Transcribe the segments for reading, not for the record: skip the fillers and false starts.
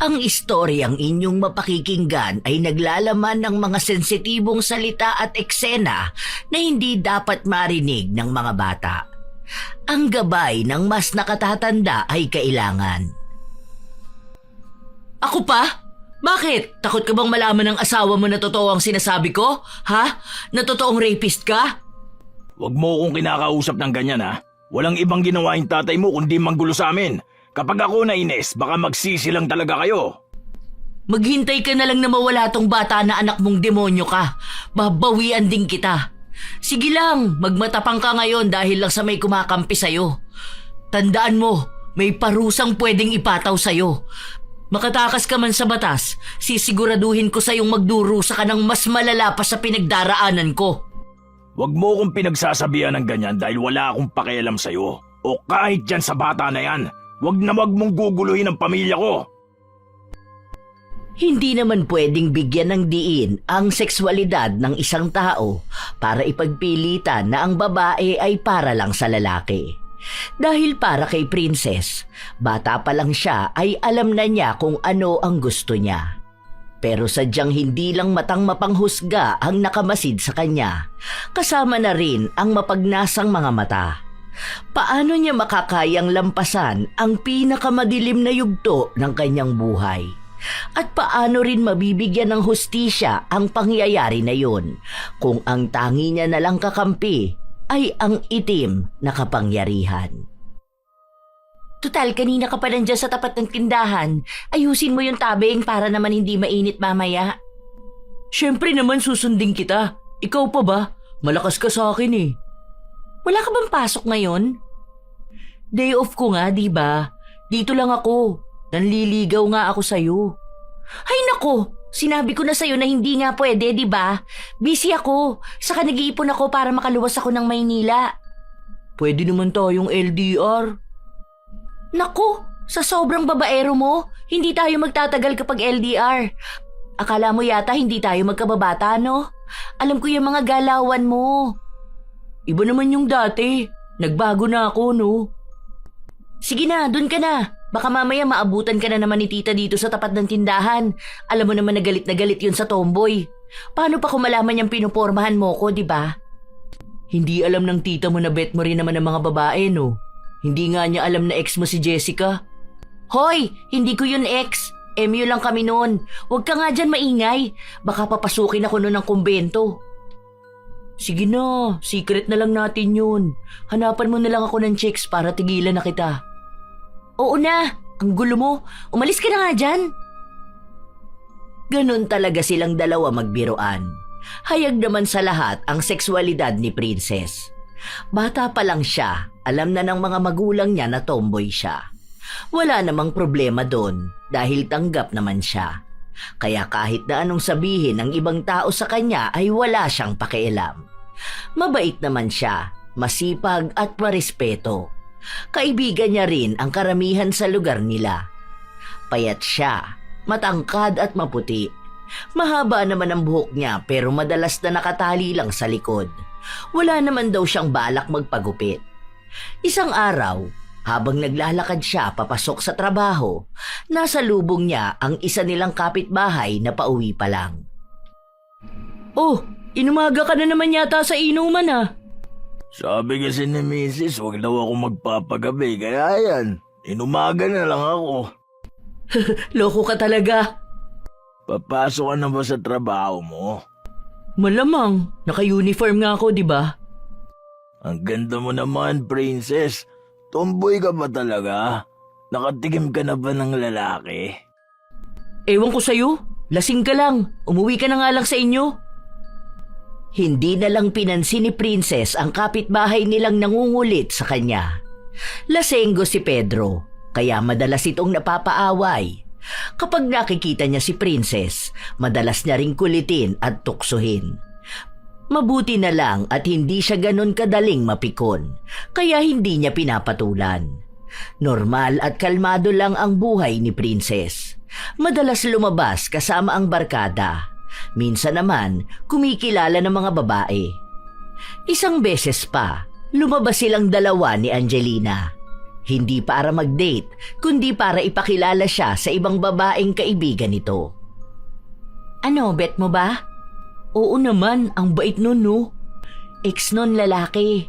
Ang istoryang inyong mapakikinggan ay naglalaman ng mga sensitibong salita at eksena na hindi dapat marinig ng mga bata. Ang gabay ng mas nakatatanda ay kailangan. Ako pa? Bakit? Takot ka bang malaman ng asawa mo na totoo ang sinasabi ko? Ha? Na totoong rapist ka? Huwag mo akong kinakausap ng ganyan ha. Walang ibang ginawa yung tatay mo kundi manggulo sa amin. Kapag ako nainis, baka magsisi lang talaga kayo. Maghintay ka na lang na mawala tong bata na anak mong demonyo ka. Babawian din kita. Sige lang, magmatapang ka ngayon dahil lang sa may kumakampi sa'yo. Tandaan mo, may parusang pwedeng ipataw sa'yo. Makatakas ka man sa batas, sisiguraduhin ko sa'yong magdurusa ka ng mas malala pa sa pinagdaraanan ko. Huwag mo akong pinagsasabihan ng ganyan dahil wala akong pakialam sa'yo. O kahit dyan sa bata na yan, wag mong guguluhin ang pamilya ko. Hindi naman pwedeng bigyan ng diin ang sexualidad ng isang tao para ipagpilitan na ang babae ay para lang sa lalaki. Dahil para kay Princess, bata pa lang siya ay alam na niya kung ano ang gusto niya. Pero sadyang hindi lang matang mapanghusga ang nakamasid sa kanya, kasama na rin ang mapagnasang mga mata. Paano niya makakayang lampasan ang pinakamadilim na yugto ng kanyang buhay? At paano rin mabibigyan ng hustisya ang pangyayari na yun kung ang tangi niya na lang kakampi ay ang itim na kapangyarihan? Tutal, kanina ka pa nandiyan sa tapat ng tindahan. Ayusin mo yung tabing para naman hindi mainit mamaya. Siyempre naman susundin kita. Ikaw pa ba? Malakas ka sa akin eh. Wala ka bang pasok ngayon? Day off ko nga, di ba? Dito lang ako. Nanliligaw nga ako sa'yo. Ay nako, sinabi ko na sa'yo na hindi nga pwede, di ba? Busy ako. Saka nag-iipon ako para makaluwas ako ng Maynila. Pwede naman tayong LDR. Naku, sa sobrang babaero mo, hindi tayo magtatagal kapag LDR. Akala mo yata hindi tayo magkababata, no? Alam ko yung mga galawan mo. Iba naman yung dati. Nagbago na ako, no? Sige na, dun ka na. Baka mamaya maabutan ka na naman ni tita dito sa tapat ng tindahan. Alam mo naman na galit yun sa tomboy. Paano pa kung malaman niyang pinupormahan mo ko, di ba? Hindi alam ng tita mo na bet mo rin naman ng mga babae, no? Hindi nga niya alam na ex mo si Jessica. Hoy, hindi ko yun ex. MU lang kami noon. Huwag ka nga dyan maingay. Baka papasukin ako noon ng kumbento. Sige na, secret na lang natin yun. Hanapan mo na lang ako ng chicks para tigilan na kita. Oo na, ang gulo mo. Umalis ka na nga dyan. Ganon talaga silang dalawa magbiroan. Hayag naman sa lahat ang sexualidad ni Princess. Bata pa lang siya, alam na ng mga magulang niya na tomboy siya. Wala namang problema doon dahil tanggap naman siya. Kaya kahit na anong sabihin ng ibang tao sa kanya ay wala siyang pakialam. Mabait naman siya, masipag at marespeto. Kaibigan niya rin ang karamihan sa lugar nila. Payat siya, matangkad at maputi. Mahaba naman ang buhok niya pero madalas na nakatali lang sa likod. Wala naman daw siyang balak magpagupit. Isang araw, habang naglalakad siya papasok sa trabaho, nasa lubong niya ang isa nilang kapitbahay na pauwi pa lang. Oh, inumaga ka na naman yata sa inuman ah. Sabi kasi ni Mrs. huwag daw ako magpapagabi kaya yan, inumaga na lang ako. Loko ka talaga. Papasok ka na ba sa trabaho mo? Malamang, naka-uniform nga ako, di ba? Ang ganda mo naman, Princess. Tomboy ka ba talaga? Nakatikim ka na ba ng lalaki? Ewan ko sa'yo, lasing ka lang. Umuwi ka na nga lang sa inyo. Hindi na lang pinansin ni Princess ang kapitbahay nilang nangungulit sa kanya. Lasenggo si Pedro, kaya madalas itong napapaaway. Kapag nakikita niya si Princess, madalas niya ring kulitin at tuksuhin. Mabuti na lang at hindi siya ganon kadaling mapikon, kaya hindi niya pinapatulan. Normal at kalmado lang ang buhay ni Princess. Madalas lumabas kasama ang barkada. Minsan naman, kumikilala ng mga babae. Isang beses pa, lumabas silang dalawa ni Angelina. Hindi para mag-date, kundi para ipakilala siya sa ibang babaeng kaibigan nito. Ano, bet mo ba? Oo naman, ang bait nun, no? Ex nun lalaki.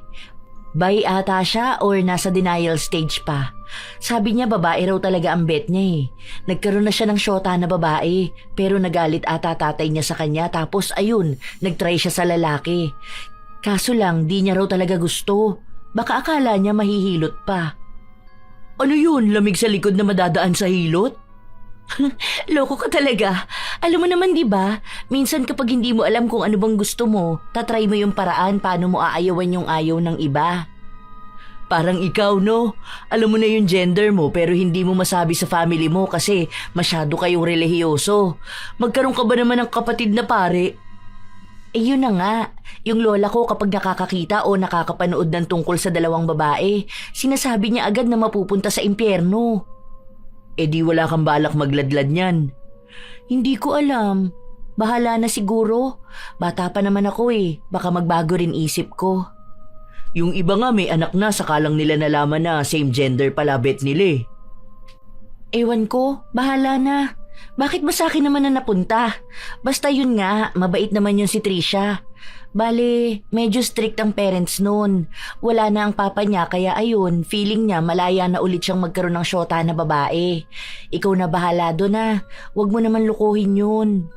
Bi ata siya or nasa denial stage pa. Sabi niya babae raw talaga ang bet niya eh. Nagkaroon na siya ng syota na babae, pero nagalit ata tatay niya sa kanya tapos ayun, nagtry siya sa lalaki. Kaso lang, di niya raw talaga gusto. Baka akala niya mahihilot pa. Ano yun? Lamig sa likod na madadaan sa hilot? Loko ka talaga. Alam mo naman di ba? Minsan kapag hindi mo alam kung ano bang gusto mo, tatry mo yung paraan paano mo aayawan yung ayaw ng iba. Parang ikaw, no? Alam mo na yung gender mo pero hindi mo masabi sa family mo kasi masyado kayong relihiyoso. Magkaroon ka ba naman ng kapatid na pare? Eh yun na nga, yung lola ko kapag nakakakita o nakakapanood ng tungkol sa dalawang babae, sinasabi niya agad na mapupunta sa impyerno. Eh di wala kang balak magladlad niyan. Hindi ko alam. Bahala na siguro. Bata pa naman ako eh, baka magbago rin isip ko. Yung iba nga may anak na saka lang nila nalaman na same gender pala bet nila eh. Ewan ko, bahala na. Bakit ba sa akin naman na napunta? Basta yun nga, mabait naman yun si Trisha. Bale, medyo strict ang parents noon. Wala na ang papa niya kaya ayun, feeling niya malaya na ulit siyang magkaroon ng syota na babae. Ikaw na bahala doon na. Huwag mo naman lukuhin yun.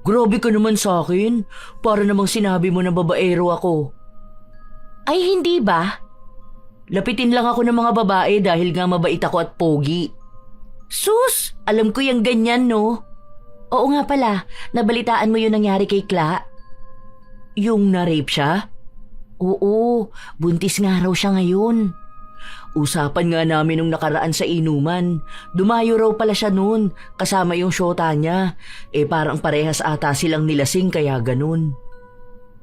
Grabe ka naman sa akin. Para namang sinabi mo na babaero ako. Ay hindi ba? Lapitin lang ako ng mga babae dahil nga mabait ako at pogi. Sus! Alam ko yung ganyan, no? Oo nga pala, nabalitaan mo yung nangyari kay Kla? Yung na-rape siya? Oo, buntis nga raw siya ngayon. Usapan nga namin nung nakaraan sa inuman. Dumayo raw pala siya noon, kasama yung syota niya. Eh parang parehas ata silang nilasing kaya ganun.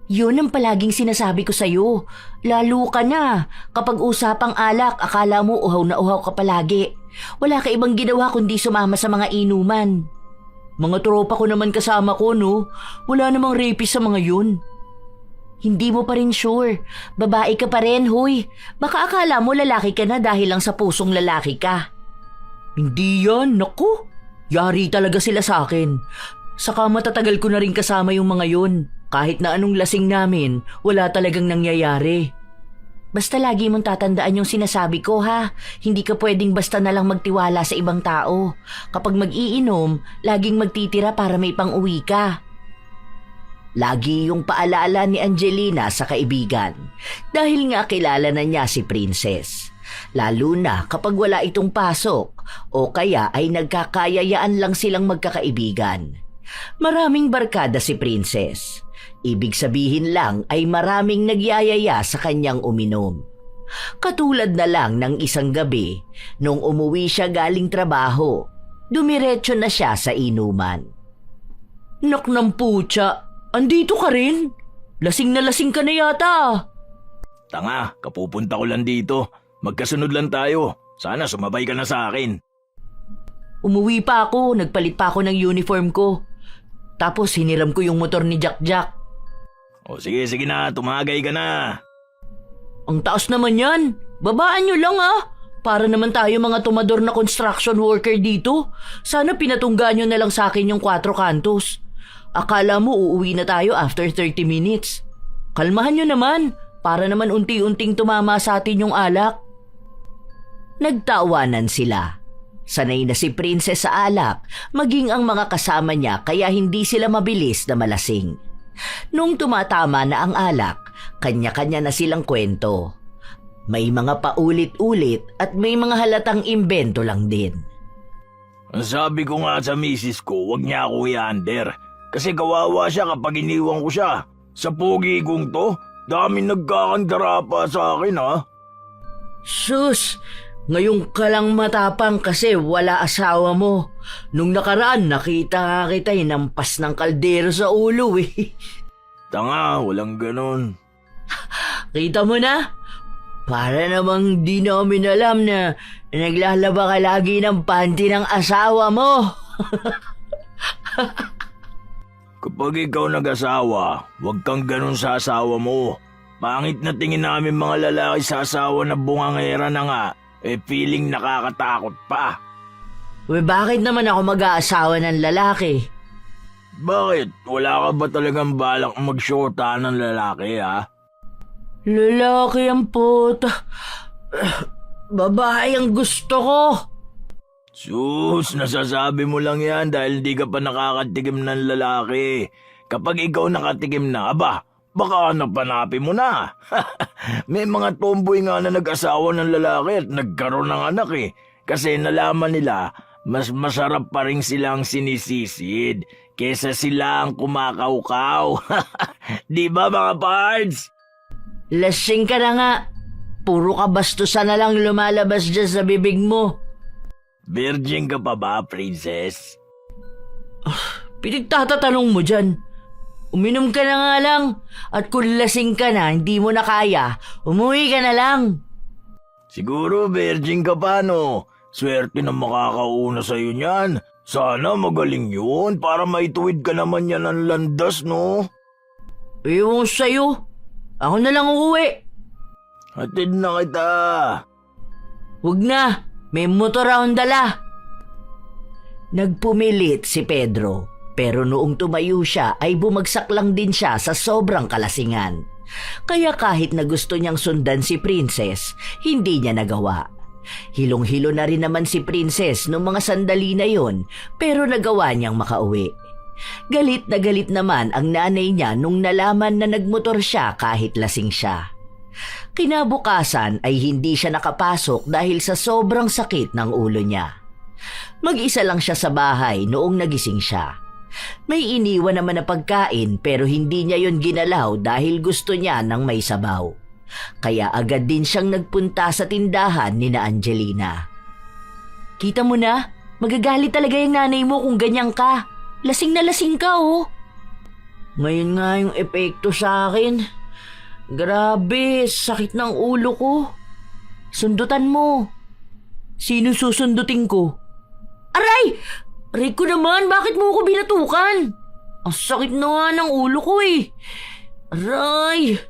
Yun ang palaging sinasabi ko sa'yo. Lalo ka na. Kapag usapang alak, akala mo uhaw na uhaw ka palagi. Wala ka ibang ginawa kundi sumama sa mga inuman. Mga tropa ko naman kasama ko, no? Wala namang rapist sa mga yun. Hindi mo pa rin sure. Babae ka pa rin, huy. Baka akala mo lalaki ka na dahil lang sa pusong lalaki ka. Hindi yan, naku. Yari talaga sila sa akin. Saka matatagal ko na rin kasama yung mga yun. Kahit na anong lasing namin, wala talagang nangyayari. Basta lagi mong tatandaan yung sinasabi ko ha. Hindi ka pwedeng basta na lang magtiwala sa ibang tao. Kapag mag-iinom, laging magtitira para may pang-uwi ka. Lagi yung paalala ni Angelina sa kaibigan. Dahil nga kilala na niya si Princess. Lalo na kapag wala itong pasok o kaya ay nagkakayayaan lang silang magkakaibigan. Maraming barkada si Princess. Ibig sabihin lang ay maraming nagyayaya sa kanyang uminom. Katulad na lang ng isang gabi, nung umuwi siya galing trabaho, dumiretso na siya sa inuman. Nak ng putya, andito ka rin? Lasing na lasing ka na yata. Tanga, kapupunta ko lang dito. Magkasunod lang tayo. Sana sumabay ka na sa akin. Umuwi pa ako, nagpalit pa ako ng uniform ko. Tapos hiniram ko yung motor ni Jack Jack. O sige na, tumagay ka na. Ang taas naman yan. Babaan nyo lang ah. Para naman tayo mga tumador na construction worker dito. Sana pinatungga nyo na lang sa akin yung 4 kantos. Akala mo uuwi na tayo after 30 minutes. Kalmahan nyo naman. Para naman unti-unting tumama sa atin yung alak. Nagtawanan sila. Sanay na si Princess sa alak, maging ang mga kasama niya kaya hindi sila mabilis na malasing. Nung tumatama na ang alak, kanya-kanya na silang kwento. May mga paulit-ulit at may mga halatang imbento lang din. Sabi ko nga sa misis ko, wag niya ako i-under. Kasi kawawa siya kapag iniwan ko siya. Sa pogi kong to, daming nagkakandara pa sa akin ha. Sus! Ngayon ka lang matapang kasi wala asawa mo. Nung nakaraan nakita kita hinampas ng kaldero sa ulo eh. Tanga, walang ganon. Kita mo na? Para namang di namin alam na naglalaba ka lagi ng panty ng asawa mo. Kapag ikaw nag-asawa, huwag kang ganon sa asawa mo. Pangit na tingin namin mga lalaki sa asawa na bungangera na nga. feeling nakakatakot pa. Bakit naman ako mag-aasawa ng lalaki? Bakit? Wala ka ba talagang balak magsyota ng lalaki, ha? Lalaki ang puta. Babae ang gusto ko. Sus, nasasabi mo lang yan dahil di ka pa nakakatikim ng lalaki. Kapag ikaw nakatikim na, baka napanapin mo na. May mga tomboy nga na nag-asawa ng lalaki at nagkaroon ng anak Kasi nalaman nila, mas masarap pa rin silang sinisisid kesa sila ang kumakaukaw. Di ba mga pards? Lasing ka na nga. Puro kabastusan na lang lumalabas dyan sa bibig mo. Virgin ka pa ba, princess? Pinagtatatanong mo dyan. Uminom ka na nga lang. At kung lasing ka na, hindi mo na kaya, umuwi ka na lang. Siguro virgin ka pa, no? Swerte na makakauna sa'yo niyan. Sana magaling yun para maituwid ka naman yan ng landas, no? Ewan sa'yo. Ako na lang uuwi. Hatid na kita. Huwag na. May motor akong dala. Nagpumilit si Pedro. Pero noong tumayo siya ay bumagsak lang din siya sa sobrang kalasingan. Kaya kahit na gusto niyang sundan si Princess, hindi niya nagawa. Hilong-hilo na rin naman si Princess noong mga sandali na yon, pero nagawa niyang makauwi. Galit na galit naman ang nanay niya nung nalaman na nagmotor siya kahit lasing siya. Kinabukasan ay hindi siya nakapasok dahil sa sobrang sakit ng ulo niya. Mag-isa lang siya sa bahay noong nagising siya. May iniwan naman na pagkain pero hindi niya yon ginalaw dahil gusto niya ng may sabaw. Kaya agad din siyang nagpunta sa tindahan ni na Angelina. Kita mo na, magagalit talaga yung nanay mo kung ganyan ka. Lasing na lasing ka, oh. Ngayon nga yung epekto sa akin. Grabe, sakit ng ulo ko. Sundutan mo. Sino susundutin ko? Aray! Aray ko naman, bakit mo ako binatukan? Ang sakit na nga ng ulo ko Aray!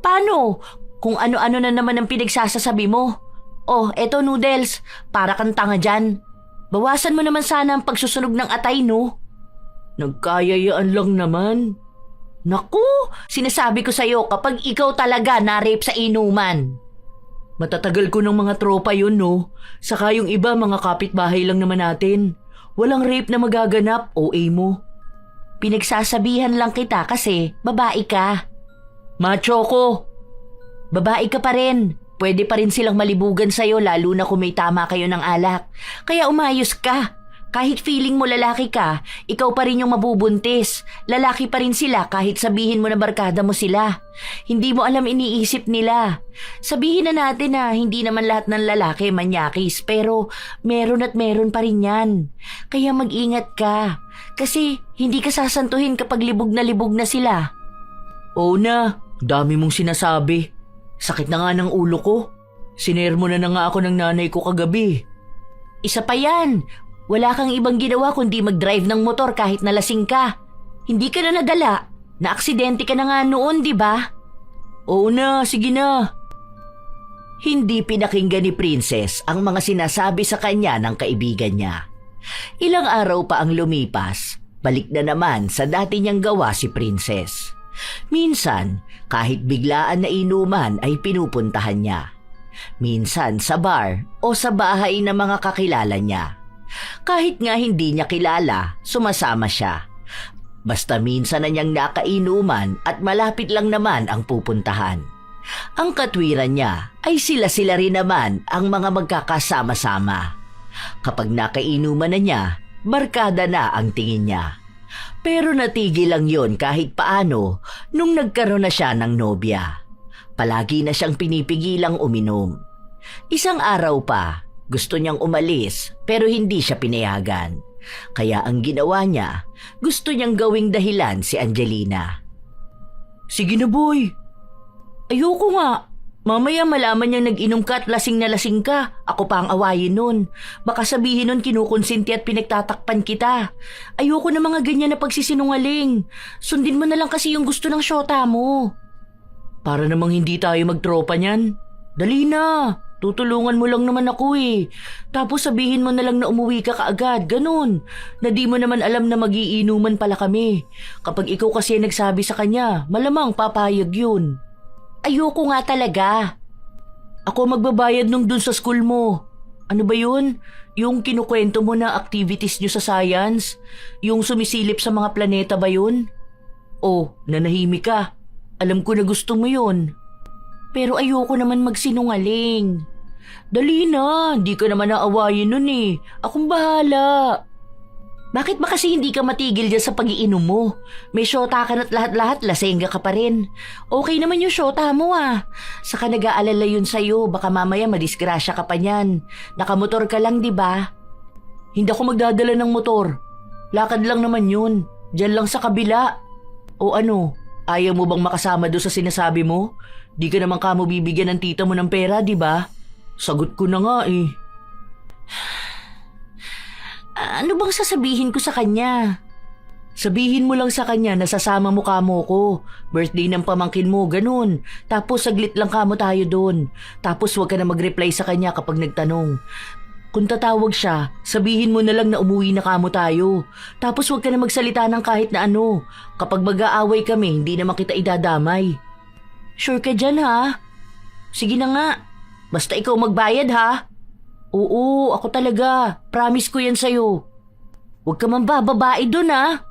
Paano? Kung ano-ano na naman ang pinagsasasabi mo. Oh, eto noodles, para kang tanga dyan. Bawasan mo naman sana ang pagsusunog ng atay, no? Nagkayayaan lang naman. Naku, sinasabi ko sa'yo kapag ikaw talaga na-rape sa inuman. Matatagal ko ng mga tropa yun, no? Saka yung iba, mga kapitbahay lang naman natin. Walang rape na magaganap, OA mo. Pinagsasabihan lang kita kasi babae ka. Macho ko. Babae ka pa rin. Pwede pa rin silang malibugan sa'yo lalo na kung may tama kayo ng alak. Kaya umayos ka. Kahit feeling mo lalaki ka, ikaw pa rin yung mabubuntis. Lalaki pa rin sila kahit sabihin mo na barkada mo sila. Hindi mo alam iniisip nila. Sabihin na natin na hindi naman lahat ng lalaki manyakis pero meron at meron pa rin yan. Kaya mag-ingat ka. Kasi hindi ka sasantuhin kapag libog na sila. Oo na, dami mong sinasabi. Sakit na nga ng ulo ko. Sinermo na nga ako ng nanay ko kagabi. Isa pa yan. Wala kang ibang ginawa kundi mag-drive ng motor kahit nalasing ka. Hindi ka na nadala. Na-aksidente ka na nga noon, di ba? Oo na, sige na. Hindi pinakinggan ni Princess ang mga sinasabi sa kanya ng kaibigan niya. Ilang araw pa ang lumipas, balik na naman sa dati niyang gawa si Princess. Minsan, kahit biglaan na inuman ay pinupuntahan niya. Minsan sa bar o sa bahay ng mga kakilala niya. Kahit nga hindi niya kilala, sumasama siya. Basta minsan na niyang nakainuman at malapit lang naman ang pupuntahan. Ang katwiran niya ay sila-sila rin naman ang mga magkakasama-sama. Kapag nakainuman na niya, barkada na ang tingin niya. Pero natigil lang yon kahit paano nung nagkaroon na siya ng nobya. Palagi na siyang pinipigilang uminom. Isang araw pa, gusto niyang umalis pero hindi siya pinayagan. Kaya ang ginawa niya, gusto niyang gawing dahilan si Angelina. Sige na boy. Ayoko nga. Mamaya malaman niyang nag-inom ka at lasing na lasing ka. Ako pa ang awayin nun. Baka sabihin nun kinukonsinti at pinagtatakpan kita. Ayoko na mga ganyan na pagsisinungaling. Sundin mo na lang kasi yung gusto ng syota mo. Para namang hindi tayo magtropa niyan. Dali na. Tutulungan mo lang naman ako eh. Tapos sabihin mo na lang na umuwi ka kaagad, ganun. Na di mo naman alam na magiinuman pala kami. Kapag ikaw kasi nagsabi sa kanya, malamang papayag yun. Ayoko nga talaga. Ako magbabayad nung dun sa school mo. Ano ba yun? Yung kinukwento mo na activities nyo sa science? Yung sumisilip sa mga planeta ba yun? Oh, nanahimik ka. Alam ko na gusto mo yun. Pero ayoko naman magsinungaling. Dali na, hindi ka naman naawayin nun eh. Akong bahala. Bakit ba kasi hindi ka matigil dyan sa pag-iinom mo? May syota ka na't lahat-lahat, lasengga ka pa rin. Okay naman yung syota mo ah. Saka nag-aalala yun sa'yo, baka mamaya madisgrasya ka pa niyan. Nakamotor ka lang, di ba? Hindi ako magdadala ng motor. Lakad lang naman yun. Diyan lang sa kabila. O ano, ayaw mo bang makasama doon sa sinasabi mo? Di ka naman kamo bibigyan ng tita mo ng pera, di ba? Sagot ko na nga eh. Ano bang sasabihin ko sa kanya? Sabihin mo lang sa kanya na sasama mo kamo ko. Birthday ng pamangkin mo, ganun. Tapos saglit lang kamo tayo doon. Tapos huwag ka na mag-reply sa kanya kapag nagtanong. Kung tatawag siya, sabihin mo na lang na umuwi na kamo tayo. Tapos huwag ka na magsalita ng kahit na ano. Kapag mag-aaway kami, hindi naman kita idadamay. Sure ka dyan ha? Sige na nga. Basta ikaw magbayad ha? Oo, ako talaga. Promise ko yan sa'yo. Huwag ka man babae dun ha?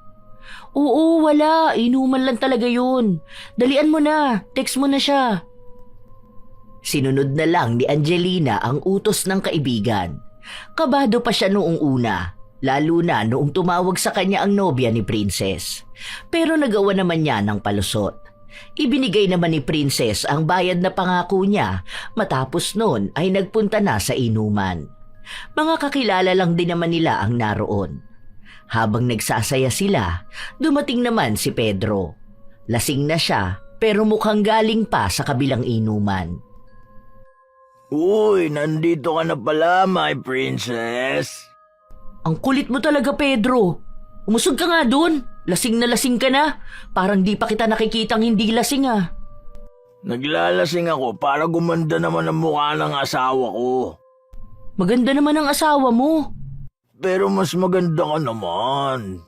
Oo, wala. Inuman lang talaga yun. Dalian mo na. Text mo na siya. Sinunod na lang ni Angelina ang utos ng kaibigan. Kabado pa siya noong una. Lalo na noong tumawag sa kanya ang nobya ni Princess. Pero nagawa naman niya ng palusot. Ibinigay naman ni Princess ang bayad na pangako niya matapos noon ay nagpunta na sa inuman. Mga kakilala lang din naman nila ang naroon. Habang nagsasaya sila, dumating naman si Pedro. Lasing na siya pero mukhang galing pa sa kabilang inuman. Uy, nandito ka na pala, my princess. Ang kulit mo talaga, Pedro. Umusog ka nga dun. Lasing na lasing ka na. Parang di pa kita nakikitang hindi lasing ah. Naglalasing ako para gumanda naman ang mukha ng asawa ko. Maganda naman ang asawa mo. Pero mas maganda ka naman.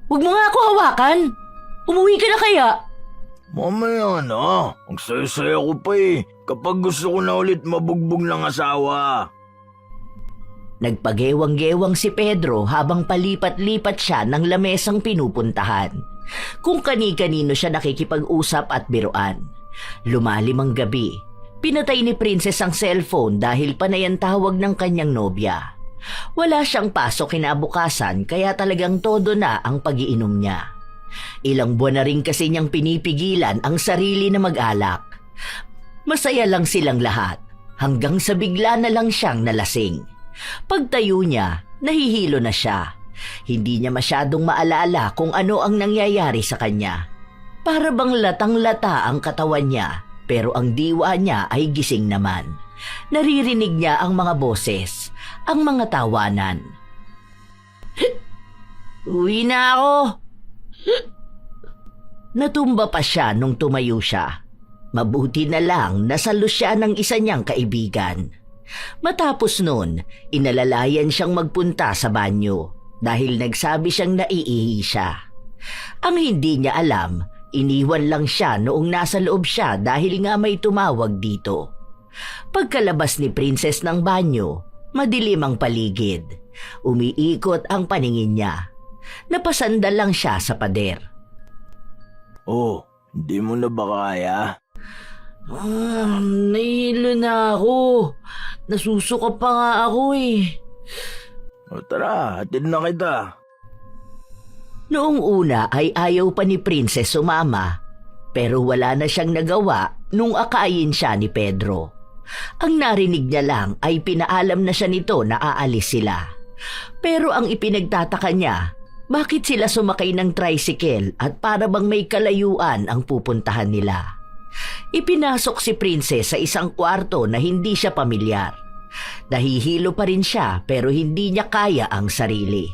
Huwag mo nga ako hawakan. Umuwi ka na kaya? Mamaya na. Ang saya-saya ko pa eh. Kapag gusto ko na ulit mabugbog ng asawa. Nagpagewang-gewang si Pedro habang palipat-lipat siya ng lamesang pinupuntahan. Kung kani-kanino siya nakikipag-usap at biruan. Lumalim ang gabi. Pinatay ni Princess ang cellphone dahil panay ang tawag ng kanyang nobya. Wala siyang pasok kinabukasan kaya talagang todo na ang pag-iinom niya. Ilang buwan na rin kasi niyang pinipigilan ang sarili na mag-alak. Masaya lang silang lahat hanggang sa bigla na lang siyang nalasing. Pagtayo niya, nahihilo na siya. Hindi niya masyadong maalala kung ano ang nangyayari sa kanya. Para bang latang-lata ang katawan niya, pero ang diwa niya ay gising naman. Naririnig niya ang mga boses, ang mga tawanan. Uwi na ako! Natumba pa siya nung tumayo siya. Mabuti na lang nasalo siya ng isa niyang kaibigan. Matapos nun, inalalayan siyang magpunta sa banyo dahil nagsabi siyang naiihi siya. Ang hindi niya alam, iniwan lang siya noong nasa loob siya dahil nga may tumawag dito. Pagkalabas ni Princess ng banyo, madilim ang paligid. Umiikot ang paningin niya. Napasandal lang siya sa pader. Oh, hindi mo na ba kaya? Nahihilo na ako. Nasusuka pa nga ako eh. O tara, hatid na kita. Noong una ay ayaw pa ni Princess sumama, pero wala na siyang nagawa nung akayin siya ni Pedro. Ang narinig niya lang ay pinaalam na siya nito na aalis sila. Pero ang ipinagtataka niya, bakit sila sumakay ng tricycle at para bang may kalayuan ang pupuntahan nila? Ipinasok si Princess sa isang kwarto na hindi siya pamilyar. Nahihilo pa rin siya pero hindi niya kaya ang sarili.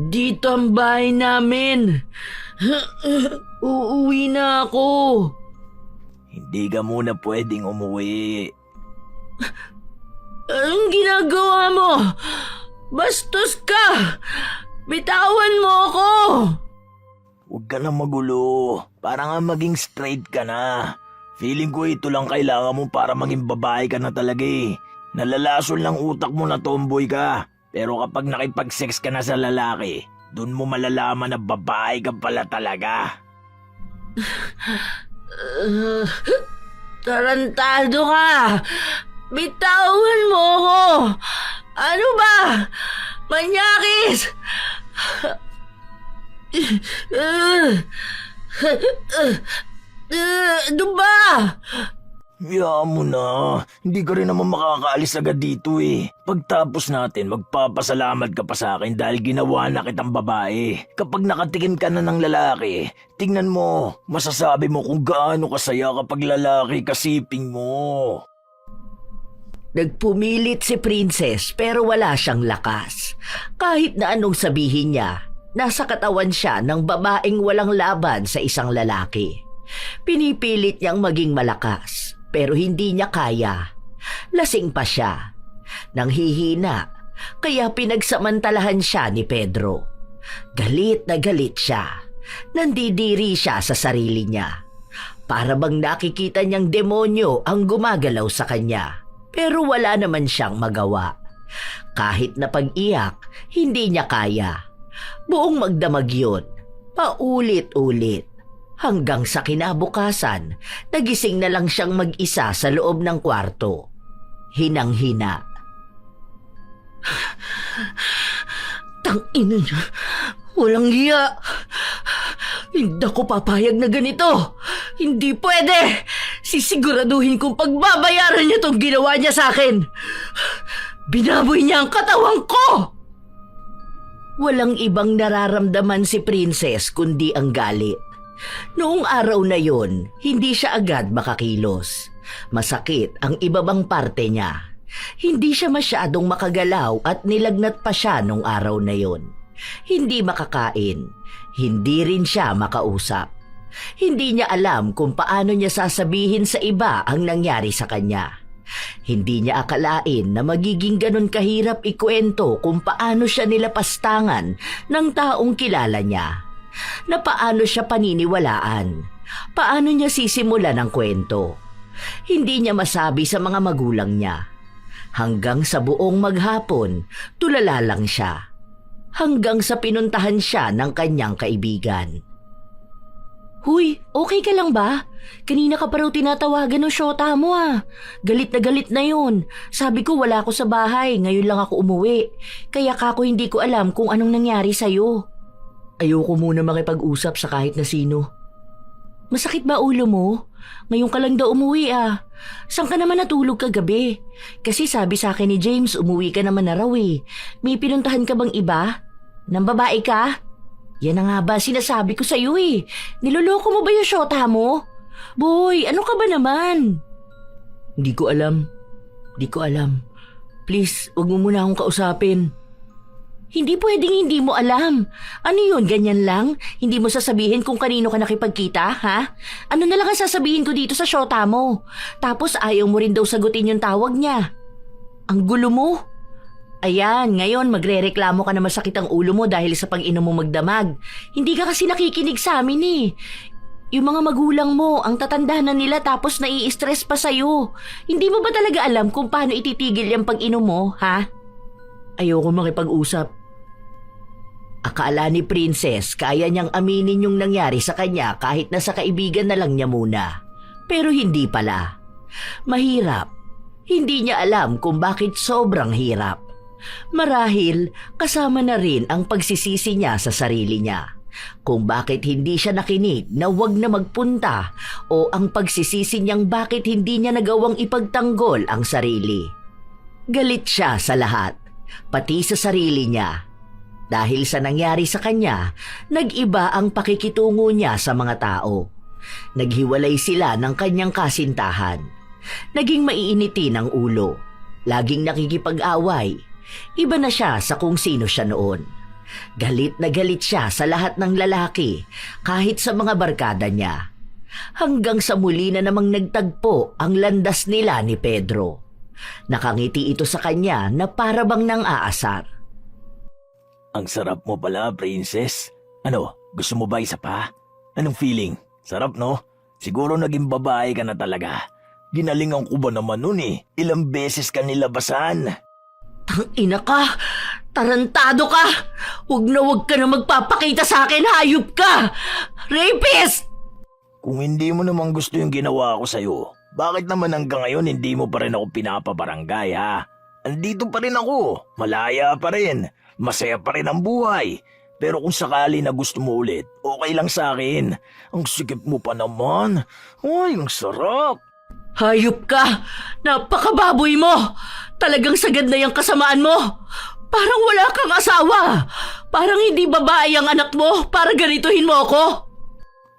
Dito ang bahay namin. Uuwi na ako. Hindi ka muna pwedeng umuwi. Anong ginagawa mo? Bastos ka! Bitawan mo ako! Huwag ka na magulo. Para nga maging straight ka na. Feeling ko ito lang kailangan mo para maging babae ka na talaga eh. Nalalasol ng utak mo na tomboy ka. Pero kapag nakipag-sex ka na sa lalaki, dun mo malalaman na babae ka pala talaga. Tarantado ka! Bitawan mo ako! Ano ba? Manyakis! Ano ba? Hayaan mo na. Hindi ka rin naman makakaalis agad dito eh. Pagtapos natin, magpapasalamat ka pa sa akin dahil ginawa na kitang babae. Kapag nakatikim ka na ng lalaki, tingnan mo, masasabi mo kung gaano kasaya kapag lalaki kasiping mo. Nagpumilit si Princess pero wala siyang lakas. Kahit na anong sabihin niya, nasa katawan siya ng babaeng walang laban sa isang lalaki. Pinipilit niyang maging malakas pero hindi niya kaya. Lasing pa siya. Nanghihina kaya pinagsamantalahan siya ni Pedro. Galit na galit siya. Nandidiri siya sa sarili niya. Para bang nakikita niyang demonyo ang gumagalaw sa kanya. Pero wala naman siyang magawa. Kahit na pag-iyak, hindi niya kaya. Buong magdamag yun, paulit-ulit. Hanggang sa kinabukasan, nagising na lang siyang mag-isa sa loob ng kwarto. Hinang-hina. Tangina niya, walang hiya. Hindi ako papayag na ganito. Hindi pwede. Sisiguraduhin kong pagbabayaran niya tong ginawa niya sa akin. Binaboy niya ang katawan ko. Walang ibang nararamdaman si Princess kundi ang galit. Noong araw na yon, hindi siya agad makakilos. Masakit ang ibabang parte niya. Hindi siya masyadong makagalaw at nilagnat pa siya noong araw na yon. Hindi makakain, hindi rin siya makausap. Hindi niya alam kung paano niya sasabihin sa iba ang nangyari sa kanya. Hindi niya akalain na magiging ganun kahirap ikwento kung paano siya nilapastangan ng taong kilala niya. Na paano siya paniniwalaan, paano niya sisimulan ang kwento. Hindi niya masabi sa mga magulang niya. Hanggang sa buong maghapon, tulala lang siya. Hanggang sa pinuntahan siya ng kanyang kaibigan. Huy, okay ka lang ba? Kanina ka pa raw tinatawagan ng syota mo ah. Galit na yun. Sabi ko wala ako sa bahay, ngayon lang ako umuwi. Kaya kako hindi ko alam kung anong nangyari sa'yo. Ayoko muna makipag-usap sa kahit na sino. Masakit ba ulo mo? Ngayon ka lang daw umuwi ah. Saan ka naman natulog kagabi? Kasi sabi sa akin ni James umuwi ka naman na raw eh. May pinuntahan ka bang iba? Nang babae ka? Yan na nga ba sinasabi ko sa'yo eh. Niloloko mo ba yung syota mo? Boy, ano ka ba naman? Hindi ko alam. Please, wag mo muna akong kausapin. Hindi pwedeng hindi mo alam. Ano yun, ganyan lang? Hindi mo sasabihin kung kanino ka nakipagkita, ha? Ano na lang ang sasabihin ko dito sa syota mo? Tapos ayaw mo rin daw sagutin yung tawag niya. Ang gulo mo. Ayan, ngayon magrereklamo ka na masakit ang ulo mo dahil sa pag-inom mo magdamag. Hindi ka kasi nakikinig sa amin eh. Yung mga magulang mo, ang tatanda na nila tapos nai-stress pa sa'yo. Hindi mo ba talaga alam kung paano ititigil yung pag-inom mo, ha? Ayoko makipag-usap. Akala ni Princess kaya niyang aminin yung nangyari sa kanya kahit na sa kaibigan na lang niya muna. Pero hindi pala. Mahirap. Hindi niya alam kung bakit sobrang hirap. Marahil kasama na rin ang pagsisisi niya sa sarili niya. Kung bakit hindi siya nakinig na wag na magpunta o ang pagsisisi niyang bakit hindi niya nagawang ipagtanggol ang sarili. Galit siya sa lahat, pati sa sarili niya. Dahil sa nangyari sa kanya, nag-iba ang pakikitungo niya sa mga tao. Naghiwalay sila ng kanyang kasintahan. Naging maiiniti ng ulo. Laging nakikipag-away. Iba na siya sa kung sino siya noon. Galit na galit siya sa lahat ng lalaki, kahit sa mga barkada niya. Hanggang sa muli na namang nagtagpo ang landas nila ni Pedro. Nakangiti ito sa kanya na para bang nang aasar. Ang sarap mo pala, princess. Ano, gusto mo ba isa pa? Anong feeling? Sarap, no? Siguro naging babae ka na talaga. Ginalingan ko ba naman nun eh? Ilang beses ka nilabasan. Tangina ka! Tarantado ka! Huwag ka na magpapakita sa akin, hayop ka! Rapist! Kung hindi mo naman gusto yung ginawa ko sa'yo, bakit naman hanggang ngayon hindi mo pa rin ako pinapabarangay, ha? Andito pa rin ako, malaya pa rin, masaya pa rin ang buhay. Pero kung sakali na gusto mo ulit, okay lang sa akin. Ang sikip mo pa naman. Ay, ang sarap. Hayop ka! Napakababoy mo! Talagang sagad na yung kasamaan mo! Parang wala kang asawa! Parang hindi babae ang anak mo para ganituhin mo ako!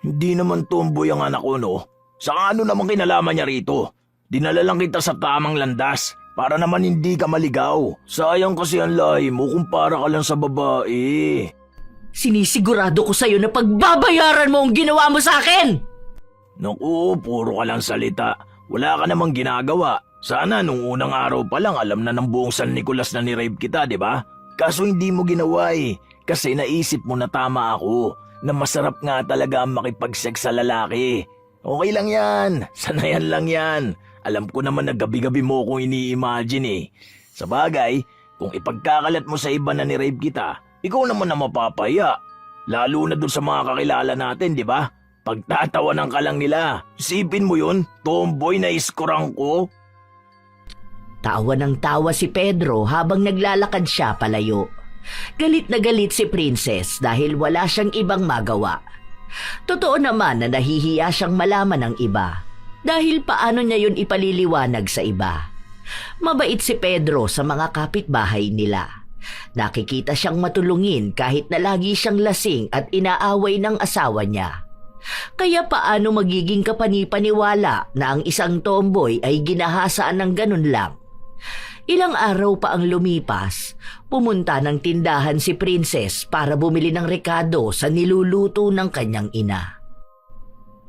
Hindi naman tomboy ang anak ko, no? Saka ano naman kinalaman niya rito? Dinala lang kita sa tamang landas para naman hindi ka maligaw. Sayang kasi ang lahi mo kung para ka lang sa babae. Sinisigurado ko sa'yo na pagbabayaran mo ang ginawa mo sa akin! Naku, puro ka lang salita. Wala ka namang ginagawa. Sana nung unang araw pa lang alam na ng buong San Nicolas na ni-rape kita, di ba? Kaso hindi mo ginawa eh. Kasi naisip mo na tama ako. Na masarap nga talaga ang makipag-sex sa lalaki. Okay lang yan. Sanayan lang yan. Alam ko naman na gabi-gabi mo kung ini-imagine eh. Sa bagay, kung ipagkakalat mo sa iba na ni-rape kita, ikaw naman na mapapaya. Lalo na dun sa mga kakilala natin, di ba? Pagtatawanan ka lang nila. Isipin mo yun, tomboy na iskorang ko. Tawa ng tawa si Pedro habang naglalakad siya palayo. Galit na galit si Princess dahil wala siyang ibang magawa. Totoo naman na nahihiya siyang malaman ng iba dahil paano niya yun ipaliliwanag sa iba. Mabait si Pedro sa mga kapitbahay nila. Nakikita siyang matulungin kahit na lagi siyang lasing at inaaway ng asawa niya. Kaya paano magiging kapanipaniwala na ang isang tomboy ay ginahasaan ng ganun lang? Ilang araw pa ang lumipas, pumunta ng tindahan si Princess para bumili ng rekado sa niluluto ng kanyang ina.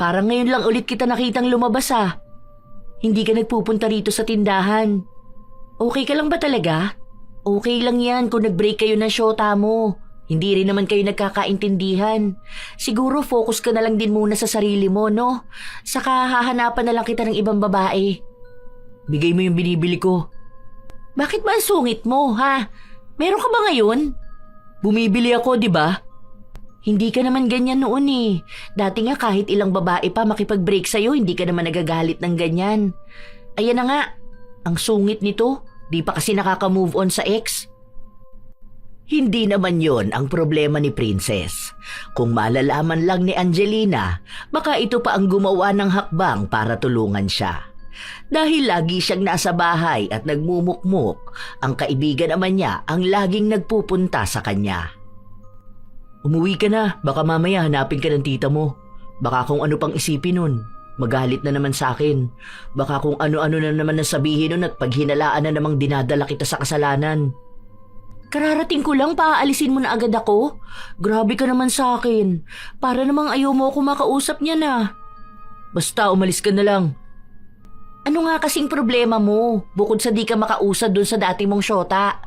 Parang ngayon lang ulit kita nakitang lumabas ah. Hindi ka nagpupunta rito sa tindahan. Okay ka lang ba talaga? Okay lang yan kung nag-break kayo ng syota mo. Hindi rin naman kayo nagkakaintindihan. Siguro focus ka na lang din muna sa sarili mo, no? Saka hahanapan na lang kita ng ibang babae. Bigay mo yung binibili ko. Bakit ba ang sungit mo, ha? Meron ka ba ngayon? Bumibili ako, di ba? Hindi ka naman ganyan noon eh. Dati nga kahit ilang babae pa makipag-break sa'yo, hindi ka naman nagagalit ng ganyan. Ayan na nga, ang sungit nito, di pa kasi nakaka-move on sa ex. Hindi naman yon ang problema ni Princess. Kung malalaman lang ni Angelina, baka ito pa ang gumawa ng hakbang para tulungan siya. Dahil lagi siyang nasa bahay at nagmumukmuk, ang kaibigan naman niya ang laging nagpupunta sa kanya. Umuwi ka na, baka mamaya hanapin ka ng tita mo. Baka kung ano pang isipin nun, magalit na naman sa akin. Baka kung ano-ano na naman nasabihin nun at paghinalaan na namang dinadala kita sa kasalanan. Kararating ko lang, paaalisin mo na agad ako? Grabe ka naman sa akin. Para namang ayaw mo ako makausap niya na. Basta umalis ka na lang. Ano nga kasing problema mo, bukod sa di ka makausad dun sa dati mong syota?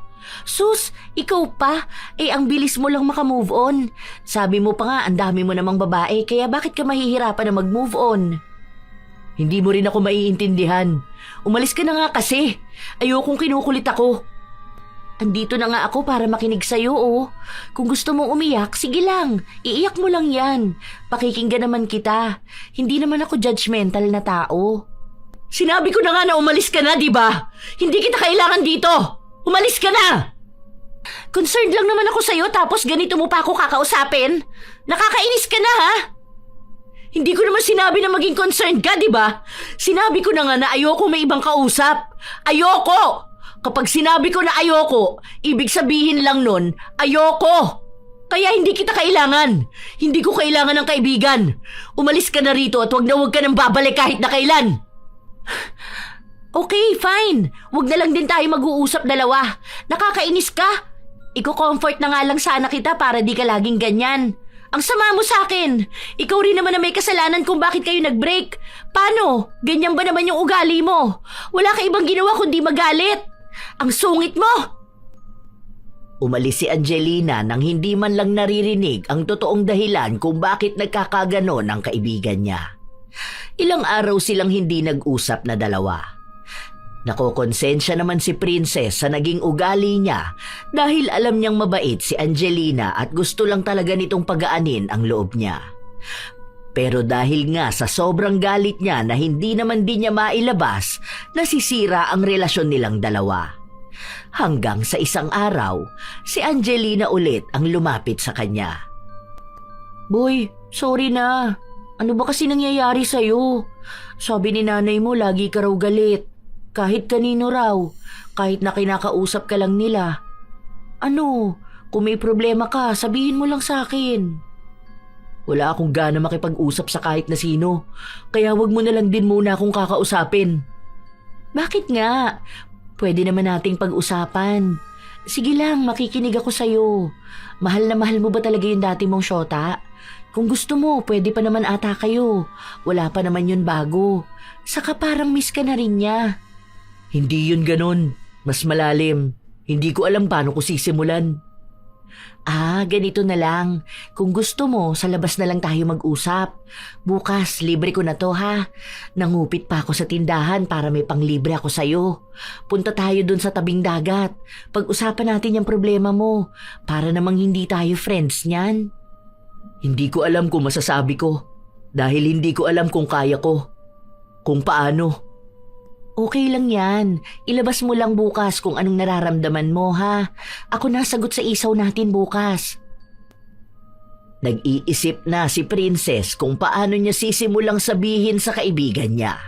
Sus, ikaw pa, ang bilis mo lang makamove on. Sabi mo pa nga, ang dami mo namang babae, kaya bakit ka mahihirapan na mag-move on? Hindi mo rin ako maiintindihan. Umalis ka na nga kasi, ayokong kinukulit ako. Andito na nga ako para makinig sa'yo, oh. Kung gusto mong umiyak, sige lang, iiyak mo lang yan. Pakikinggan naman kita, hindi naman ako judgmental na tao. Sinabi ko na nga na umalis ka na, di ba? Hindi kita kailangan dito. Umalis ka na! Concerned lang naman ako sa'yo tapos ganito mo pa ako kakausapin? Nakakainis ka na, ha? Hindi ko naman sinabi na maging concerned ka, di ba? Sinabi ko na nga na ayoko may ibang kausap. Ayoko! Kapag sinabi ko na ayoko, ibig sabihin lang nun, ayoko! Kaya hindi kita kailangan. Hindi ko kailangan ng kaibigan. Umalis ka na rito at wag ka nang babalik kahit na kailan. Okay, fine. Wag na lang din tayo mag-uusap dalawa. Nakakainis ka. Iko-comfort na nga lang sana kita para di ka laging ganyan. Ang sama mo sa akin! Ikaw rin naman na may kasalanan kung bakit kayo nag-break. Paano? Ganyan ba naman yung ugali mo? Wala ka ibang ginawa kundi magalit. Ang sungit mo! Umalis si Angelina nang hindi man lang naririnig ang totoong dahilan kung bakit nagkakaganon ang kaibigan niya. Ilang araw silang hindi nag-usap na dalawa. Nakokonsensya naman si Princess sa naging ugali niya dahil alam niyang mabait si Angelina at gusto lang talaga nitong pagaanin ang loob niya. Pero dahil nga sa sobrang galit niya na hindi naman din niya mailabas, nasisira ang relasyon nilang dalawa. Hanggang sa isang araw, si Angelina ulit ang lumapit sa kanya. Boy, sorry na. Ano ba kasi nangyayari sa'yo? Sabi ni nanay mo lagi ka raw galit. Kahit kanino raw, kahit na kinakausap ka lang nila. Ano, kung may problema ka, sabihin mo lang sa akin. Wala akong gana makipag-usap sa kahit na sino, kaya wag mo na lang din muna akong kakausapin. Bakit nga? Pwede naman nating pag-usapan. Sige lang, makikinig ako sa'yo. Mahal na mahal mo ba talaga yung dati mong syota? Kung gusto mo, pwede pa naman ata kayo. Wala pa naman yun bago. Saka parang miss ka na rin niya. Hindi yun ganon. Mas malalim. Hindi ko alam paano ko sisimulan. Ganito na lang. Kung gusto mo, sa labas na lang tayo mag-usap. Bukas, libre ko na to ha. Nangupit pa ako sa tindahan para may panglibre ako sa'yo. Punta tayo dun sa tabing dagat. Pag-usapan natin yung problema mo. Para namang hindi tayo friends niyan. Hindi ko alam kung masasabi ko. Dahil hindi ko alam kung kaya ko. Kung paano. Okay lang yan. Ilabas mo lang bukas kung anong nararamdaman mo, ha? Ako nasagot sa isaw natin bukas. Nag-iisip na si Princess kung paano niya sisimulang sabihin sa kaibigan niya.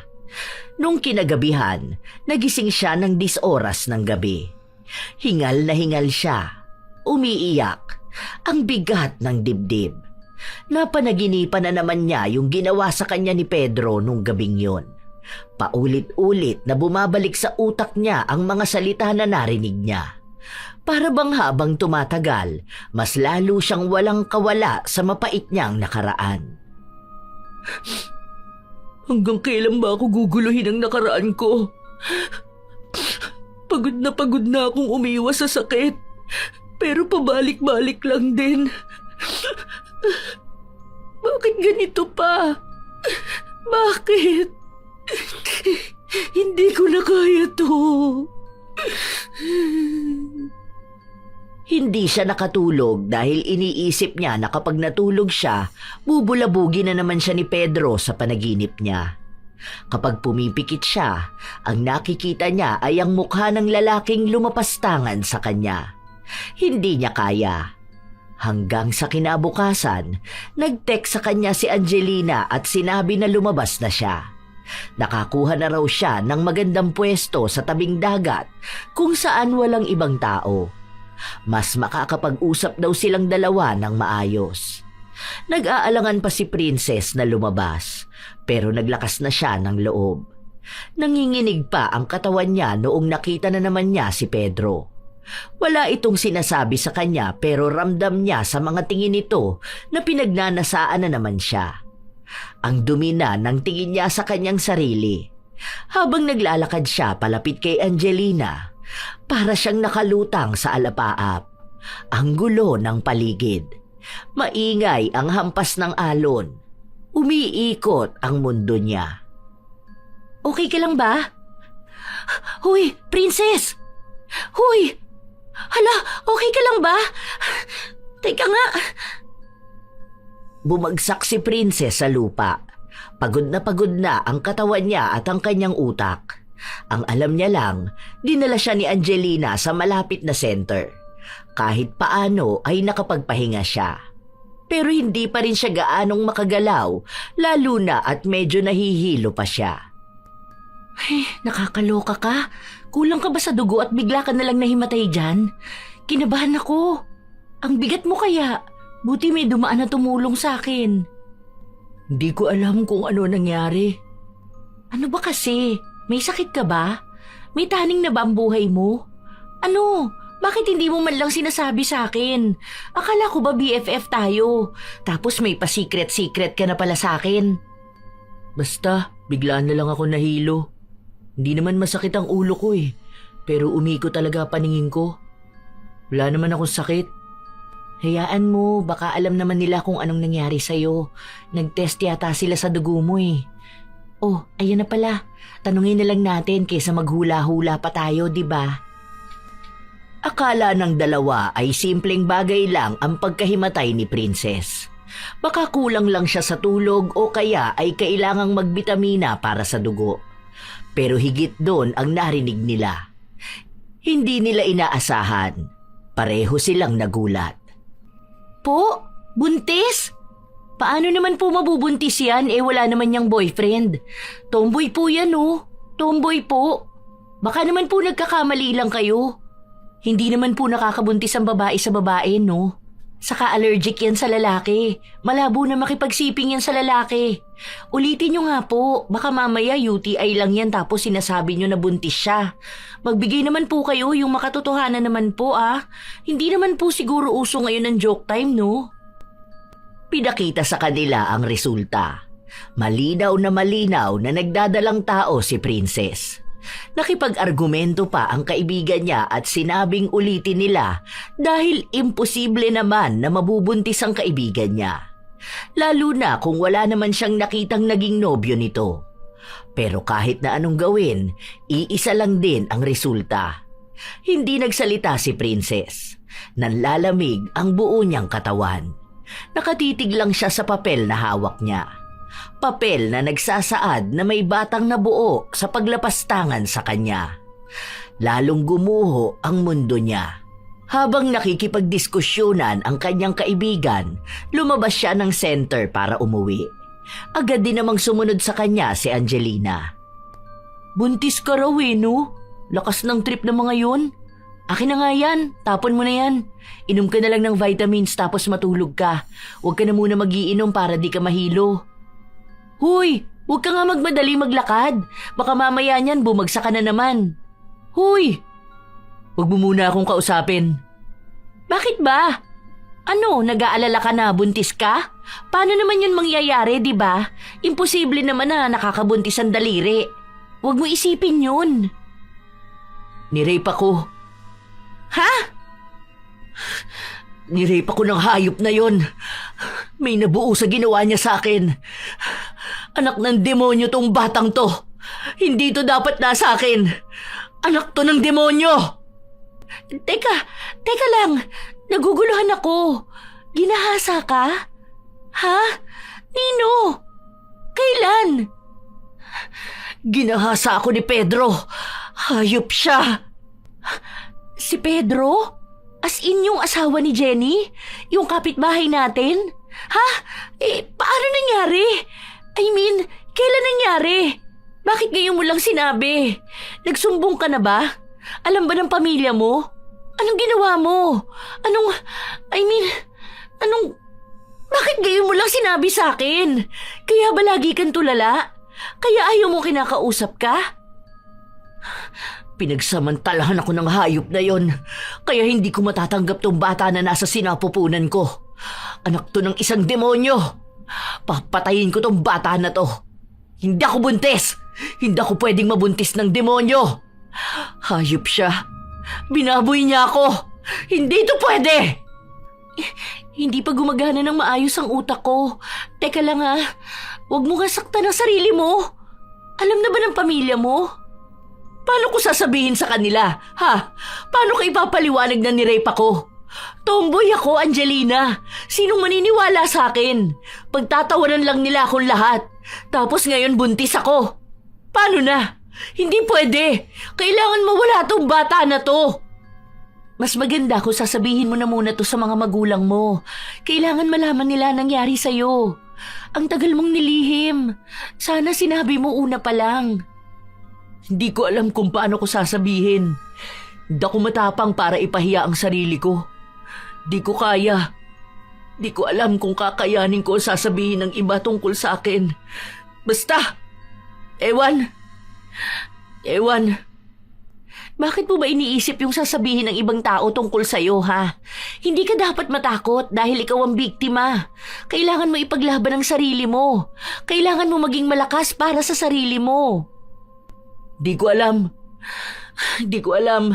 Nung kinagabihan, nagising siya ng 10 oras ng gabi. Hingal na hingal siya. Umiiyak. Ang bigat ng dibdib. Napanaginipan na naman niya yung ginawa sa kanya ni Pedro nung gabing yon. Paulit-ulit na bumabalik sa utak niya ang mga salita na narinig niya. Para bang habang tumatagal, mas lalo siyang walang kawala sa mapait niyang nakaraan. Hanggang kailan ba ako guguluhin ang nakaraan ko? Pagod na akong umiwas sa sakit. Pero pabalik-balik lang din. Bakit ganito pa? Bakit? Hindi ko na kaya to. Hindi siya nakatulog dahil iniisip niya na kapag natulog siya, bubulabugin na naman siya ni Pedro sa panaginip niya. Kapag pumipikit siya, ang nakikita niya ay ang mukha ng lalaking lumapastangan sa kanya. Hindi niya kaya. Hanggang sa kinabukasan, nag-text sa kanya si Angelina at sinabi na lumabas na siya. Nakakuha na raw siya ng magandang pwesto sa tabing dagat kung saan walang ibang tao. Mas makakapag-usap daw silang dalawa ng maayos. Nag-aalangan pa si Princess na lumabas, pero naglakas na siya ng loob. Nanginginig pa ang katawan niya noong nakita na naman niya si Pedro. Wala itong sinasabi sa kanya pero ramdam niya sa mga tingin nito na pinagnanasaan na naman siya. Ang dumi na ng tingin niya sa kanyang sarili. Habang naglalakad siya palapit kay Angelina, para siyang nakalutang sa alapaap. Ang gulo ng paligid. Maingay ang hampas ng alon. Umiikot ang mundo niya. Okay ka lang ba? Huy, Princess! Huy! Hala, okay ka lang ba? Teka nga. Bumagsak si Princess sa lupa. Pagod na ang katawan niya at ang kanyang utak. Ang alam niya lang, dinala siya ni Angelina sa malapit na center. Kahit paano ay nakapagpahinga siya. Pero hindi pa rin siya gaanong makagalaw, lalo na at medyo nahihilo pa siya. Ay, nakakaloka ka. Kulang ka ba sa dugo at bigla ka nalang nahimatay dyan? Kinabahan ako. Ang bigat mo kaya. Buti may dumaan na tumulong sa akin. Hindi ko alam kung ano nangyari. Ano ba kasi? May sakit ka ba? May taning na ba ang buhay mo? Ano? Bakit hindi mo man lang sinasabi sa akin? Akala ko ba BFF tayo? Tapos may pa-secret-secret ka na pala sa akin. Basta, biglaan na lang ako nahilo. Hindi naman masakit ang ulo ko eh. Pero umiko talaga paningin ko. Wala naman akong sakit. Hayaan mo, baka alam naman nila kung anong nangyari sa'yo. Nag-test yata sila sa dugo mo eh. Oh, ayan na pala. Tanungin na lang natin kaysa maghula-hula pa tayo, di ba? Akala ng dalawa ay simpleng bagay lang ang pagkahimatay ni Princess. Baka kulang lang siya sa tulog o kaya ay kailangang magbitamina para sa dugo. Pero higit doon ang narinig nila. Hindi nila inaasahan. Pareho silang nagulat. Po? Buntis? Paano naman po mabubuntis yan wala naman niyang boyfriend? Tomboy po yan oh. Tomboy po. Baka naman po nagkakamali lang kayo. Hindi naman po nakakabuntis ang babae sa babae, no? Saka allergic yan sa lalaki. Malabo na makipagsiping yan sa lalaki. Ulitin nyo nga po, baka mamaya UTI lang yan tapos sinasabi nyo na buntis siya. Magbigay naman po kayo yung makatotohanan naman po Hindi naman po siguro uso ngayon ng joke time, no? Pinakita sa kanila ang resulta. Malinaw na nagdadalang tao si Princess. Nakipag-argumento pa ang kaibigan niya at sinabing ulitin nila dahil imposible naman na mabubuntis ang kaibigan niya. Lalo na kung wala naman siyang nakitang naging nobyo nito. Pero kahit na anong gawin, iisa lang din ang resulta. Hindi nagsalita si Princess. Nanlalamig ang buo niyang katawan. Nakatitig lang siya sa papel na hawak niya. Papel na nagsasaad na may batang nabuo sa paglapastangan sa kanya. Lalong gumuho ang mundo niya. Habang nakikipagdiskusyonan ang kanyang kaibigan, lumabas siya ng center para umuwi. Agad din namang sumunod sa kanya si Angelina. Buntis ka raw no? Lakas ng trip ng mga yun. Akin na nga yan, tapon mo na yan. Inom ka na lang ng vitamins tapos matulog ka. Huwag ka na muna magiinom para di ka mahilo. Huy, huwag ka nga magmadali maglakad. Baka mamaya niyan bumagsak ka na naman. Huy! Huwag mo muna akong kausapin. Bakit ba? Ano, nag-aalala ka na buntis ka? Paano naman yun mangyayari, di ba? Imposible naman na nakakabuntis ang daliri. Huwag mo isipin yun. Nirape ako. Ha? Nirape ako ng hayop na yon. May nabuo sa ginawa niya sa akin. Anak ng demonyo tong batang to. Hindi to dapat nasa akin. Anak to ng demonyo. Teka lang. Naguguluhan ako. Ginahasa ka? Ha? Nino? Kailan? Ginahasa ako ni Pedro. Hayop siya. Si Pedro? As in yung asawa ni Jenny? Yung kapitbahay natin? Ha? Paano nangyari? I mean, kailan nangyari? Bakit ngayon mo lang sinabi? Nagsumbong ka na ba? Alam ba ng pamilya mo? Anong ginawa mo? Bakit ngayon mo lang sinabi sa akin? Kaya ba lagi kang tulala? Kaya ayaw mo kinakausap ka? Pinagsamantalahan ako ng hayop na yon. Kaya hindi ko matatanggap tong bata na nasa sinapupunan ko. Anak to ng isang demonyo. Papatayin ko tong bata na to. Hindi ako buntis. Hindi ako pwedeng mabuntis ng demonyo. Hayop siya. Binaboy niya ako. Hindi ito pwede. Hindi pa gumagana ng maayos ang utak ko. Teka lang Huwag mo nga saktan ang sarili mo. Alam na ba ng pamilya mo? Paano ko sasabihin sa kanila, ha? Paano ko ipapaliwanag na nirape ako? Tomboy ako, Angelina. Sinong maniniwala sa akin? Pagtatawanan lang nila akong lahat. Tapos ngayon buntis ako. Paano na? Hindi pwede. Kailangan mawala tong bata na to. Mas maganda kung sasabihin mo na muna to sa mga magulang mo. Kailangan malaman nila nangyari sa'yo. Ang tagal mong nilihim. Sana sinabi mo una pa lang. Hindi ko alam kung paano ko sasabihin. Hindi ako matapang para ipahiya ang sarili ko. Di ko kaya. Di ko alam kung kakayanin ko sasabihin ng iba tungkol sa akin. Basta, ewan. Bakit mo ba iniisip yung sasabihin ng ibang tao tungkol sa'yo, ha? Hindi ka dapat matakot dahil ikaw ang biktima. Kailangan mo ipaglaban ang sarili mo. Kailangan mo maging malakas para sa sarili mo. Di ko alam. Di ko alam.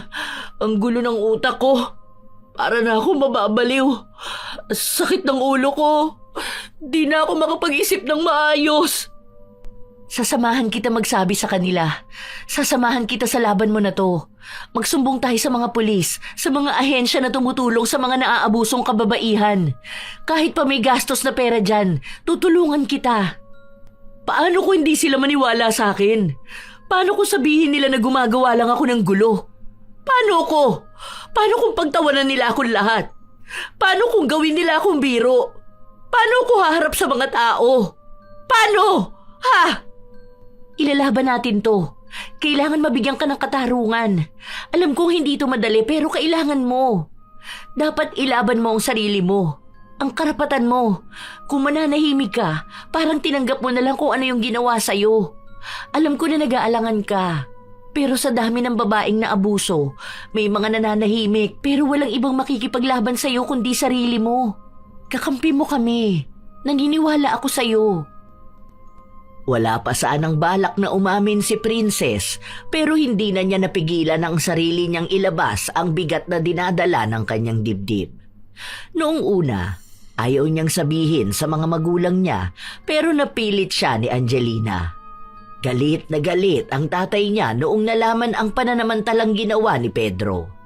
Ang gulo ng utak ko. Para na ako mababaliw. Sakit ng ulo ko. Di na ako makapag-isip ng maayos. Sasamahan kita magsabi sa kanila. Sasamahan kita sa laban mo na to. Magsumbong tayo sa mga pulis, sa mga ahensya na tumutulong sa mga naaabusong kababaihan. Kahit pa may gastos na pera dyan, tutulungan kita. Paano kung hindi sila maniwala sa akin? Paano kung sabihin nila na gumagawa lang ako ng gulo? Paano ko? Paano kung pagtawanan nila akong lahat? Paano kung gawin nila akong biro? Paano ko haharap sa mga tao? Paano? Ha? Ilalaban natin to. Kailangan mabigyan ka ng katarungan. Alam kong hindi ito madali pero kailangan mo. Dapat ilaban mo ang sarili mo. Ang karapatan mo. Kung mananahimik ka, parang tinanggap mo na lang kung ano yung ginawa sa'yo. Alam ko na nag-aalangan ka. Pero sa dami ng babaeng na abuso, may mga nananahimik pero walang ibang makikipaglaban sa'yo kundi sarili mo. Kakampi mo kami. Naniniwala ako sa'yo. Wala pa sanang balak na umamin si Princess pero hindi na niya napigilan ang sarili niyang ilabas ang bigat na dinadala ng kanyang dibdib. Noong una, ayaw niyang sabihin sa mga magulang niya pero napilit siya ni Angelina. Galit na galit ang tatay niya noong nalaman ang pananamantalang ginawa ni Pedro.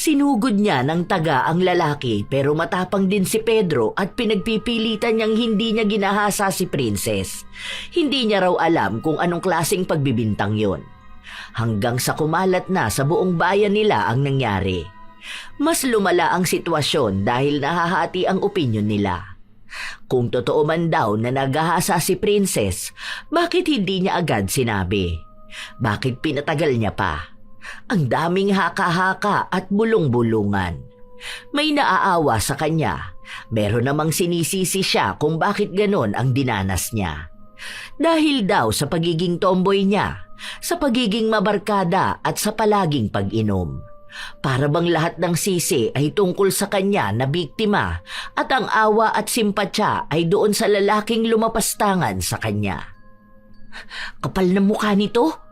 Sinugod niya ng taga ang lalaki pero matapang din si Pedro at pinagpipilitan niyang hindi niya ginahasa si Princess. Hindi niya raw alam kung anong klaseng pagbibintang yon. Hanggang sa kumalat na sa buong bayan nila ang nangyari. Mas lumala ang sitwasyon dahil nahahati ang opinyon nila. Kung totoo man daw na naghahasa si Princess, bakit hindi niya agad sinabi? Bakit pinatagal niya pa? Ang daming haka-haka at bulong-bulungan. May naaawa sa kanya. Meron namang sinisisi siya kung bakit ganon ang dinanas niya. Dahil daw sa pagiging tomboy niya, sa pagiging mabarkada at sa palaging pag-inom. Para bang lahat ng sisi ay tungkol sa kanya na biktima at ang awa at simpatya ay doon sa lalaking lumapastangan sa kanya. Kapal na mukha nito.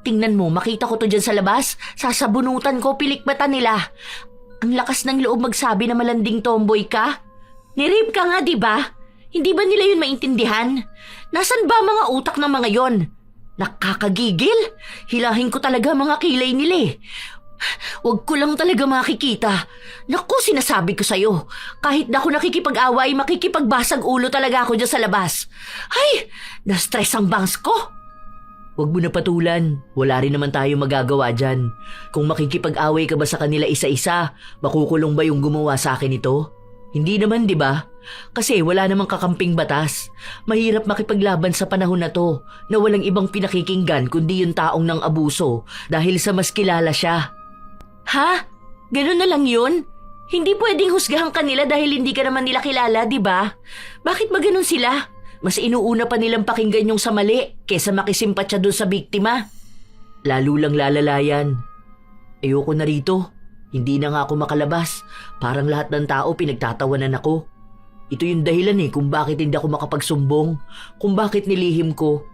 Tingnan mo, makita ko to dyan sa labas. Sasabunutan ko, pilikbatan nila. Ang lakas ng loob magsabi na malanding tomboy ka. Nirape ka nga, di ba? Hindi ba nila yun maintindihan? Nasaan ba mga utak ng mga yon? Nakakagigil. Hilahin ko talaga mga kilay nila eh. Huwag ko lang talaga makikita. Naku, sinasabi ko sa'yo. Kahit na ako nakikipag-away, makikipagbasag ulo talaga ako dyan sa labas. Ay, na-stress ang bangs ko. Huwag mo na patulan. Wala rin naman tayo magagawa dyan. Kung makikipag-away ka ba sa kanila isa-isa, makukulong ba yung gumawa sa akin ito? Hindi naman, di ba? Kasi wala namang kakamping batas. Mahirap makipaglaban sa panahon na to na walang ibang pinakikinggan kundi yung taong nang abuso dahil sa mas kilala siya. Ha? Ganun na lang yun? Hindi pwedeng husgahan kanila dahil hindi ka naman nila kilala, di ba? Bakit ba ganun sila? Mas inuuna pa nilang pakinggan yung sa mali kesa makisimpatya doon sa biktima. Lalo lang lalalayan. Ayoko na rito. Hindi na nga ako makalabas. Parang lahat ng tao pinagtatawanan ako. Ito yung dahilan kung bakit hindi ako makapagsumbong. Kung bakit nilihim ko.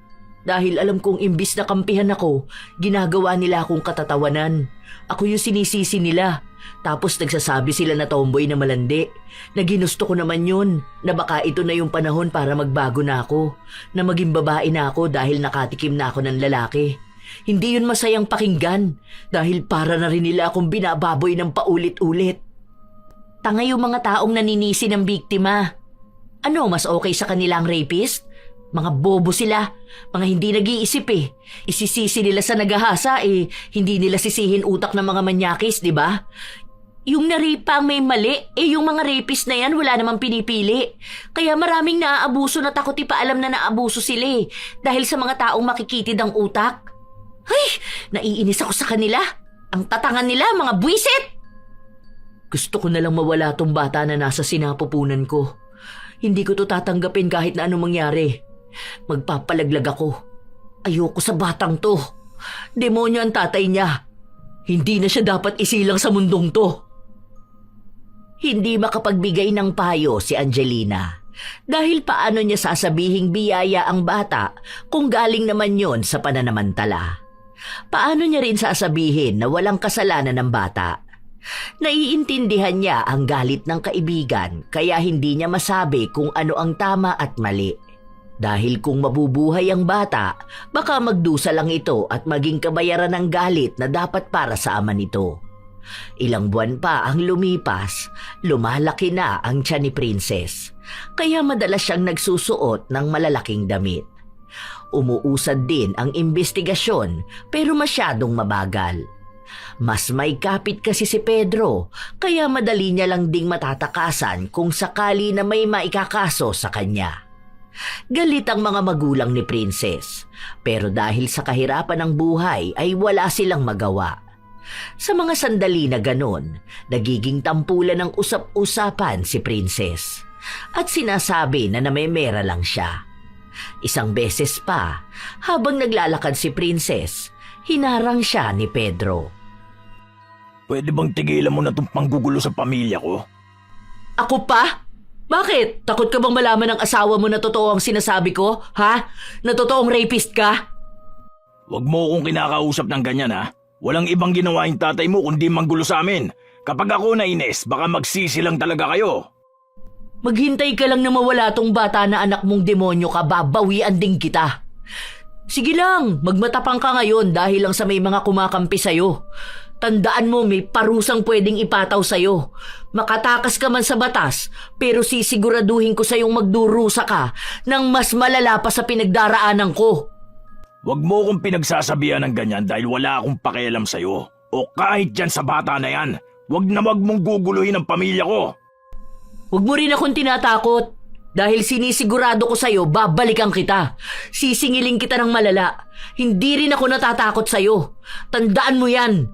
Dahil alam kong imbis na kampihan ako, ginagawa nila akong katatawanan. Ako yung sinisisi nila. Tapos nagsasabi sila na tomboy na malandi. Na ginusto ko naman yun. Na baka ito na yung panahon para magbago na ako. Na maging babae na ako dahil nakatikim na ako ng lalaki. Hindi yun masayang pakinggan. Dahil para na rin nila akong binababoy ng paulit-ulit. Tanga yung mga taong naninisi ng biktima. Ano, mas okay sa kanilang rapist? Mga bobo sila. Mga hindi nag-iisip eh. Isisisi nila sa nagahasa eh. Hindi nila sisihin utak ng mga manyakis, di ba? Yung na-rape pa ang may mali, eh yung mga rapist na yan wala namang pinipili. Kaya maraming naaabuso na takot ipaalam na naabuso sila eh. Dahil sa mga taong makikitid ang utak. Ay, naiinis ako sa kanila. Ang tatangan nila, mga buwisit! Gusto ko na lang mawala tong bata na nasa sinapupunan ko. Hindi ko to tatanggapin kahit na anong mangyari. Magpapalaglag ako. Ayoko sa batang to. Demonyo ang tatay niya. Hindi na siya dapat isilang sa mundong to. Hindi makapagbigay ng payo si Angelina dahil paano niya sasabihing biyaya ang bata kung galing naman yon sa pananamantala. Paano niya rin sasabihin na walang kasalanan ng bata? Naiintindihan niya ang galit ng kaibigan kaya hindi niya masabi kung ano ang tama at mali. Dahil kung mabubuhay ang bata, baka magdusa lang ito at maging kabayaran ng galit na dapat para sa ama nito. Ilang buwan pa ang lumipas, lumalaki na ang tiyan ni Princess, kaya madalas siyang nagsusuot ng malalaking damit. Umuusad din ang imbestigasyon pero masyadong mabagal. Mas may kapit kasi si Pedro, kaya madali niya lang ding matatakasan kung sakali na may maikakaso sa kanya. Galit ang mga magulang ni Princess, pero dahil sa kahirapan ng buhay ay wala silang magawa. Sa mga sandali na ganon, nagiging tampulan ng usap-usapan si Princess at sinasabi na namemera lang siya. Isang beses pa, habang naglalakad si Princess, hinarang siya ni Pedro. Pwede bang tigilan mo na itong panggugulo sa pamilya ko? Ako pa? Bakit? Takot ka bang malaman ng asawa mo na totoo ang sinasabi ko? Ha? Na totoong rapist ka? Huwag mo akong kinakausap ng ganyan ha. Walang ibang ginawa yung tatay mo kundi manggulo sa amin. Kapag ako nainis, baka magsisi lang talaga kayo. Maghintay ka lang na mawala tong bata na anak mong demonyo ka, babawian din kita. Sige lang, magmatapang ka ngayon dahil lang sa may mga kumakampi sa'yo. Tandaan mo may parusang pwedeng ipataw sa'yo. Makatakas ka man sa batas, pero sisiguraduhin ko sa'yong magdurusa ka ng mas malala pa sa pinagdaraanan ko. Huwag mo akong pinagsasabihan ng ganyan dahil wala akong pakialam sa'yo. O kahit dyan sa bata na yan, huwag na wag mong guguluhin ang pamilya ko. Huwag mo rin akong tinatakot. Dahil sinisigurado ko sa'yo, babalikan kita. Sisingilin kita ng malala. Hindi rin ako natatakot sa'yo. Tandaan mo yan.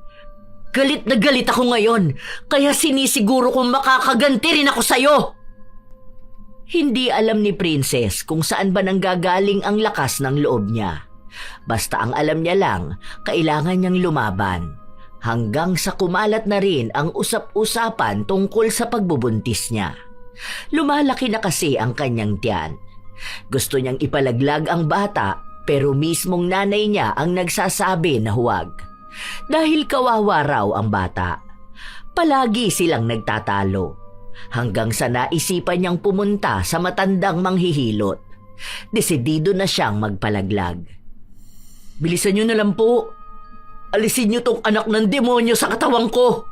Galit na galit ako ngayon, kaya sinisiguro kong makakaganti rin ako sa'yo. Hindi alam ni Princess kung saan ba nanggagaling ang lakas ng loob niya. Basta ang alam niya lang, kailangan niyang lumaban. Hanggang sa kumalat na rin ang usap-usapan tungkol sa pagbubuntis niya. Lumalaki na kasi ang kanyang tiyan. Gusto niyang ipalaglag ang bata pero mismong nanay niya ang nagsasabi na huwag. Dahil kawawa raw ang bata. Palagi silang nagtatalo. Hanggang sa naisipan niyang pumunta sa matandang manghihilot. Desidido na siyang magpalaglag. Bilisan niyo na lang po. Alisin niyo tong anak ng demonyo sa katawan ko.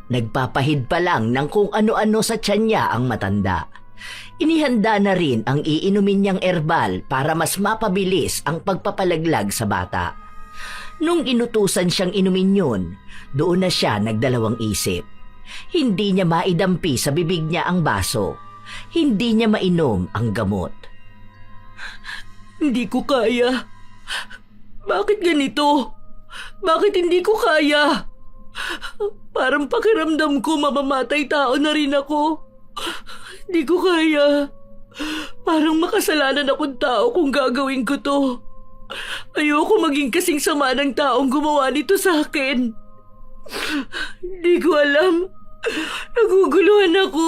Nagpapahid pa lang ng kung ano-ano sa tiyan niya ang matanda. Inihanda na rin ang iinumin niyang herbal para mas mapabilis ang pagpapalaglag sa bata. Nung inutusan siyang inumin yun, doon na siya nagdalawang isip. Hindi niya maidampi sa bibig niya ang baso. Hindi niya mainom ang gamot. Hindi ko kaya. Bakit ganito? Bakit hindi ko kaya? Parang pakiramdam ko mamamatay tao na rin ako. Hindi ko kaya. Parang makasalanan akong tao kung gagawin ko to. Ayoko maging kasing sama ng taong gumawa nito sa akin. Hindi ko alam. Naguguluhan ako.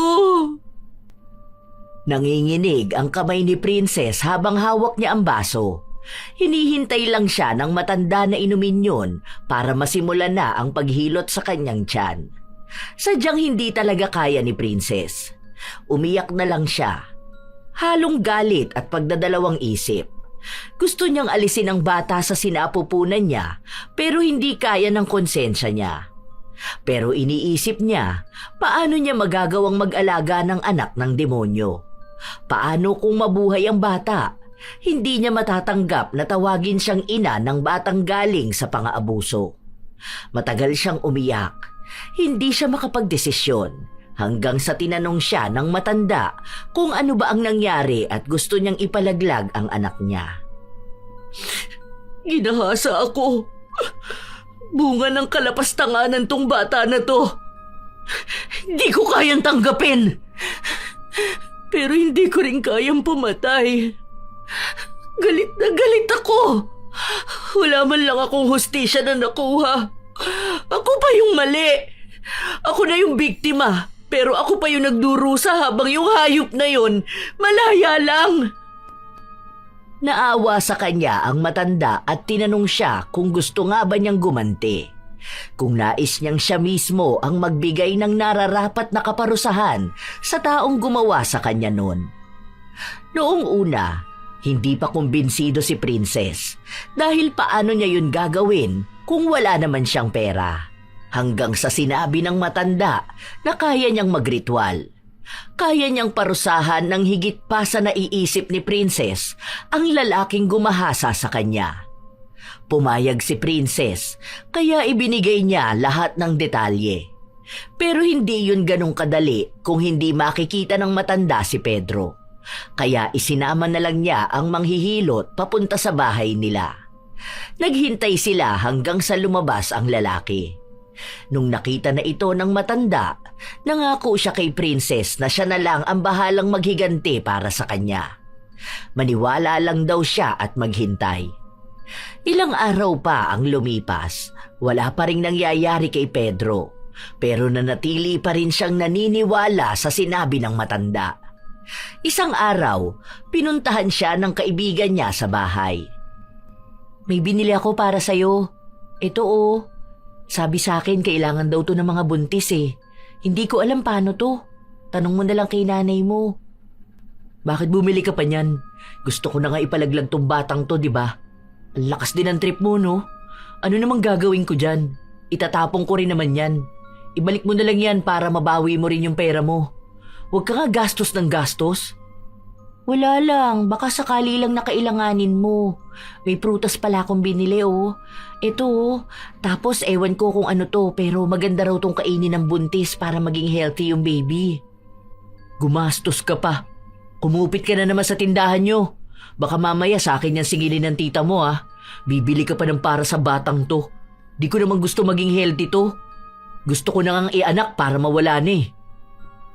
Nanginginig ang kamay ni Princess habang hawak niya ang baso. Hinihintay lang siya ng matanda na inumin yun para masimulan na ang paghilot sa kanyang tiyan. Sadyang hindi talaga kaya ni Princess. Umiyak na lang siya. Halong galit at pagdadalawang isip. Gusto niyang alisin ang bata sa sinapupunan niya pero hindi kaya ng konsensya niya. Pero iniisip niya, paano niya magagawang mag-alaga ng anak ng demonyo? Paano kung mabuhay ang bata? Hindi niya matatanggap na tawagin siyang ina ng batang galing sa pang-aabuso. Matagal siyang umiyak. Hindi siya makapagdesisyon hanggang sa tinanong siya ng matanda kung ano ba ang nangyari at gusto niyang ipalaglag ang anak niya. Ginahasa ako. Bunga ng kalapastanganan tong bata na to. Hindi ko kayang tanggapin. Pero hindi ko rin kayang pumatay. Galit na galit ako. Wala man lang akong hustisya na nakuha. Ako pa yung mali. Ako na yung biktima. Pero ako pa yung nagdurusa habang yung hayop na yun, malaya lang. Naawa sa kanya ang matanda at tinanong siya kung gusto nga ba niyang gumanti. Kung nais niyang siya mismo ang magbigay ng nararapat na kaparusahan sa taong gumawa sa kanya noon. Noong una, hindi pa kumbinsido si Princess dahil paano niya yun gagawin kung wala naman siyang pera. Hanggang sa sinabi ng matanda na kaya niyang magritual. Kaya niyang parusahan ng higit pa sa naiisip ni Princess ang lalaking gumahasa sa kanya. Pumayag si Princess kaya ibinigay niya lahat ng detalye. Pero hindi yun ganong kadali kung hindi makikita ng matanda si Pedro. Kaya isinama na lang niya ang manghihilot papunta sa bahay nila. Naghintay sila hanggang sa lumabas ang lalaki. Nung nakita na ito ng matanda, nangako siya kay Princess na siya na lang ang bahalang maghiganti para sa kanya. Maniwala lang daw siya at maghintay. Ilang araw pa ang lumipas, wala pa ring nangyayari kay Pedro, pero nanatili pa rin siyang naniniwala sa sinabi ng matanda. Isang araw, pinuntahan siya ng kaibigan niya sa bahay. May binili ako para sa'yo. Ito oh. Sabi sa akin kailangan daw to ng mga buntis eh. Hindi ko alam paano to. Tanong mo na lang kay nanay mo. Bakit bumili ka pa niyan? Gusto ko na nga ipalaglag tong batang to, di ba? Ang lakas din ang trip mo, no? Ano namang gagawin ko dyan? Itatapong ko rin naman yan. Ibalik mo na lang yan para mabawi mo rin yung pera mo. Huwag ka nga gastos ng gastos. Wala lang, baka sakali lang nakailanganin mo. May prutas pala akong binili oh. Ito oh. Tapos ewan ko kung ano to pero maganda raw tong kainin ng buntis para maging healthy yung baby. Gumastos ka pa. Kumupit ka na naman sa tindahan nyo. Baka mamaya sa akin yan singilin ng tita mo ah. Bibili ka pa ng para sa batang to. Di ko naman gusto maging healthy to. Gusto ko na ngang ianak para mawala na eh.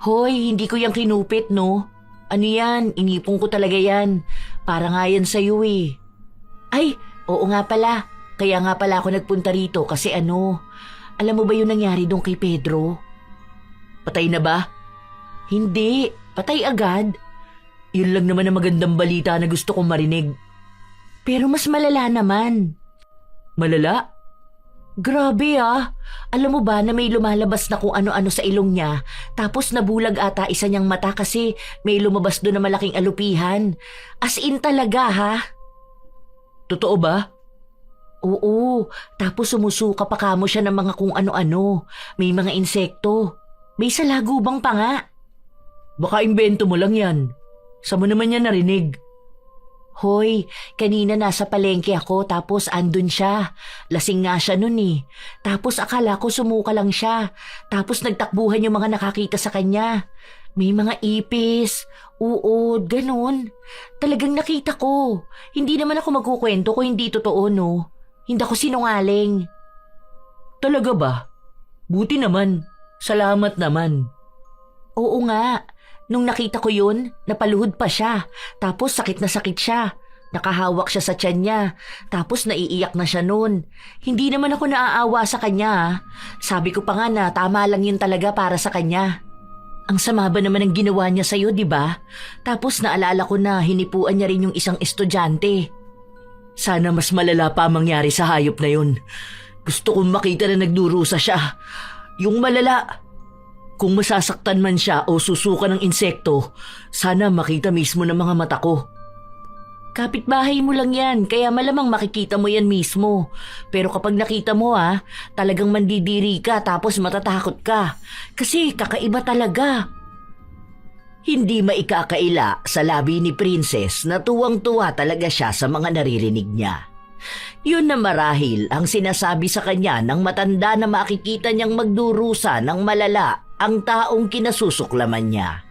Hoy, hindi ko yung kinupit no. Ano yan? Inipong ko talaga yan. Para nga yan sa'yo eh. Ay, oo nga pala. Kaya nga pala ako nagpunta rito kasi ano, alam mo ba yung nangyari doon kay Pedro? Patay na ba? Hindi, patay agad. Yun lang naman ang magandang balita na gusto kong marinig. Pero mas malala naman. Malala? Grabe ah. Alam mo ba na may lumalabas na kung ano-ano sa ilong niya tapos nabulag ata isa niyang mata kasi may lumabas doon na malaking alupihan. As in talaga ha? Totoo ba? Oo. Tapos sumusuka pa kamo siya ng mga kung ano-ano. May mga insekto. May salagubang pa nga. Baka imbento mo lang yan. Saan mo naman yan narinig? Hoy, kanina nasa palengke ako tapos andun siya. Lasing nga siya nun eh. Tapos akala ko sumuka lang siya. Tapos nagtakbuhan yung mga nakakita sa kanya. May mga ipis, uod, ganun. Talagang nakita ko. Hindi naman ako magkukwento kung hindi totoo no. Hindi ako sinungaling. Talaga ba? Buti naman. Salamat naman. Oo nga. Nung nakita ko yun, napaluhod pa siya. Tapos sakit na sakit siya. Nakahawak siya sa tiyan niya. Tapos naiiyak na siya noon. Hindi naman ako naaawa sa kanya. Sabi ko pa nga na tama lang yun talaga para sa kanya. Ang sama ba naman ang ginawa niya sa'yo, di ba? Tapos naalala ko na hinipuan niya rin yung isang estudyante. Sana mas malala pa mangyari sa hayop na yun. Gusto kong makita na nagdurusa siya. Yung malala. Kung masasaktan man siya o susuka ng insekto, sana makita mismo ng mga mata ko. Kapitbahay mo lang yan, kaya malamang makikita mo yan mismo. Pero kapag nakita mo talagang mandidiri ka tapos matatakot ka. Kasi kakaiba talaga. Hindi maikakaila sa labi ni Princess na tuwang-tuwa talaga siya sa mga naririnig niya. Yun na marahil ang sinasabi sa kanya ng matanda na makikita niyang magdurusa ng malala ang taong kinasusuklaman niya.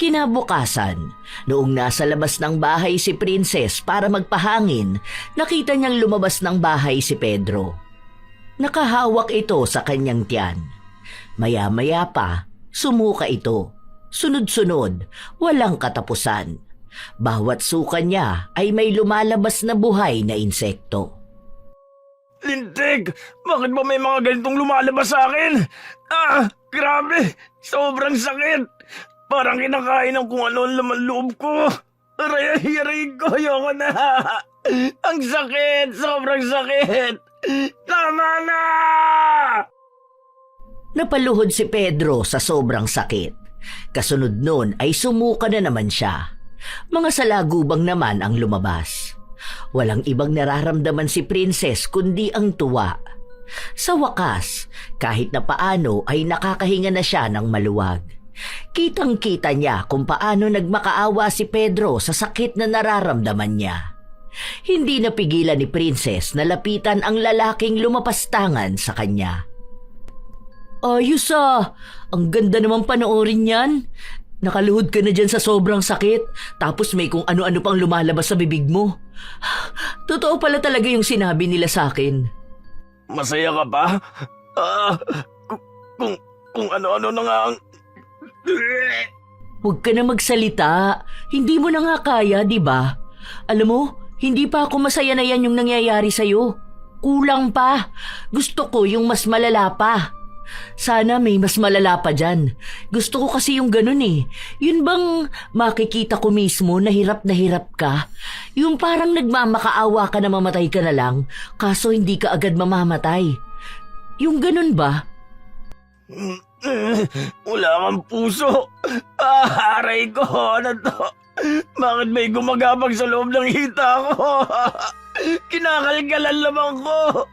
Kinabukasan, noong nasa labas ng bahay si Princess para magpahangin, nakita niyang lumabas ng bahay si Pedro. Nakahawak ito sa kanyang tiyan. Maya-maya pa, sumuka ito. Sunod-sunod, walang katapusan. Bawat suka niya ay may lumalabas na buhay na insekto. Lintik! Bakit ba may mga ganitong lumalabas sa akin? Grabe! Sobrang sakit! Parang kinakain ng kung ano ang laman loob ko. Aray ko, ayoko na. Ang sakit! Sobrang sakit! Tama na! Napaluhod si Pedro sa sobrang sakit. Kasunod nun ay sumuka na naman siya. Mga salagubang naman ang lumabas. Walang ibang nararamdaman si Princess kundi ang tuwa. Sa wakas, kahit na paano ay nakakahinga na siya ng maluwag. Kitang-kita niya kung paano nagmakaawa si Pedro sa sakit na nararamdaman niya. Hindi napigilan ni Princess na lapitan ang lalaking lumapastangan sa kanya. Ayos ang ganda naman panoorin yan. Nakaluhod ka na dyan sa sobrang sakit, tapos may kung ano-ano pang lumalabas sa bibig mo. Totoo pala talaga yung sinabi nila sa akin. Masaya ka ba? Kung ano-ano na nga ang... Huwag ka na magsalita. Hindi mo na nga kaya, di ba? Alam mo, hindi pa ako masaya na yan yung nangyayari sa'yo. Kulang pa. Gusto ko yung mas malala pa. Sana may mas malala pa dyan. Gusto ko kasi yung ganun eh. Yun bang makikita ko mismo na hirap ka? Yung parang nagmamakaawa ka na mamatay ka na lang, kaso hindi ka agad mamamatay. Yung ganun ba? Wala kang puso. Aray ko, ano to? Bakit may gumagabag sa loob ng hita ko? Kinakalgalan lamang ko.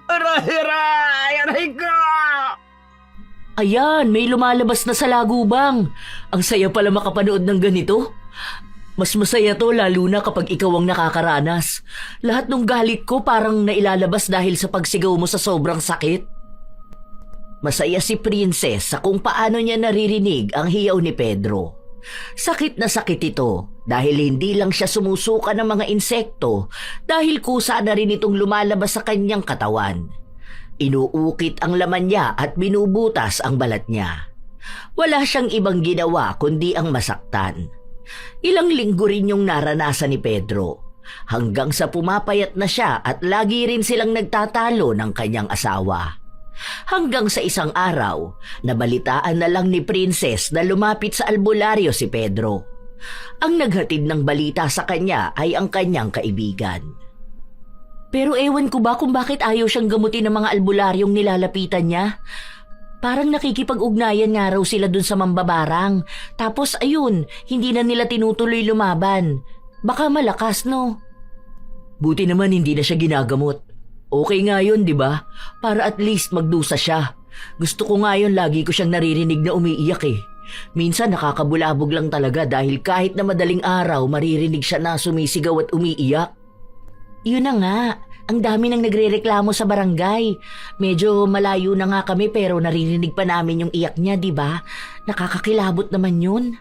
Aray ko! Ayan, may lumalabas na sa lagubang. Ang saya pala makapanood ng ganito. Mas masaya to lalo na kapag ikaw ang nakakaranas. Lahat ng galit ko parang nailalabas dahil sa pagsigaw mo sa sobrang sakit. Masaya si Princess sa kung paano niya naririnig ang hiyaw ni Pedro. Sakit na sakit ito dahil hindi lang siya sumusuka ng mga insekto dahil kusa na rin itong lumalabas sa kanyang katawan. Inuukit ang laman niya at binubutas ang balat niya. Wala siyang ibang ginawa kundi ang masaktan. Ilang linggo rin yung naranasan ni Pedro hanggang sa pumapayat na siya at lagi rin silang nagtatalo ng kanyang asawa. Hanggang sa isang araw, nabalitaan na lang ni Princess na lumapit sa albularyo si Pedro. Ang naghatid ng balita sa kanya ay ang kanyang kaibigan. Pero ewan ko ba kung bakit ayaw siyang gamutin ng mga albularyong nilalapitan niya. Parang nakikipag-ugnayan nga raw sila dun sa mambabarang. Tapos ayun, hindi na nila tinutuloy lumaban. Baka malakas, no? Buti naman hindi na siya ginagamot. Okay nga yun, di ba? Para at least magdusa siya. Gusto ko nga yun, lagi ko siyang naririnig na umiiyak eh. Minsan nakakabulabog lang talaga dahil kahit na madaling araw maririnig siya na sumisigaw at umiiyak. Yun na nga, ang dami nang nagrereklamo sa barangay. Medyo malayo na nga kami pero naririnig pa namin yung iyak niya, di ba? Nakakakilabot naman yun.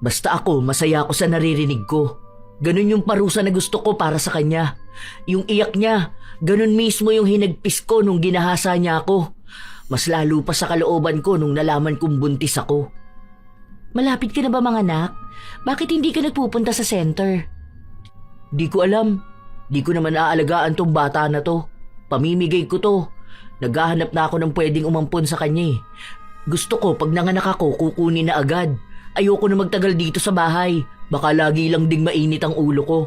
Basta ako, masaya ako sa naririnig ko. Ganun yung parusa na gusto ko para sa kanya. Yung iyak niya, ganun mismo yung hinagpis ko nung ginahasa niya ako. Mas lalo pa sa kalooban ko nung nalaman kong buntis ako. Malapit ka na ba mga anak? Bakit hindi ka nagpupunta sa center? Di ko alam. Di ko naman aalagaan tong bata na to. Pamimigay ko to. Naghahanap na ako ng pwedeng umampon sa kanya eh. Gusto ko pag nanganak ako kukunin na agad. Ayoko na magtagal dito sa bahay. Baka lagi lang ding mainit ang ulo ko.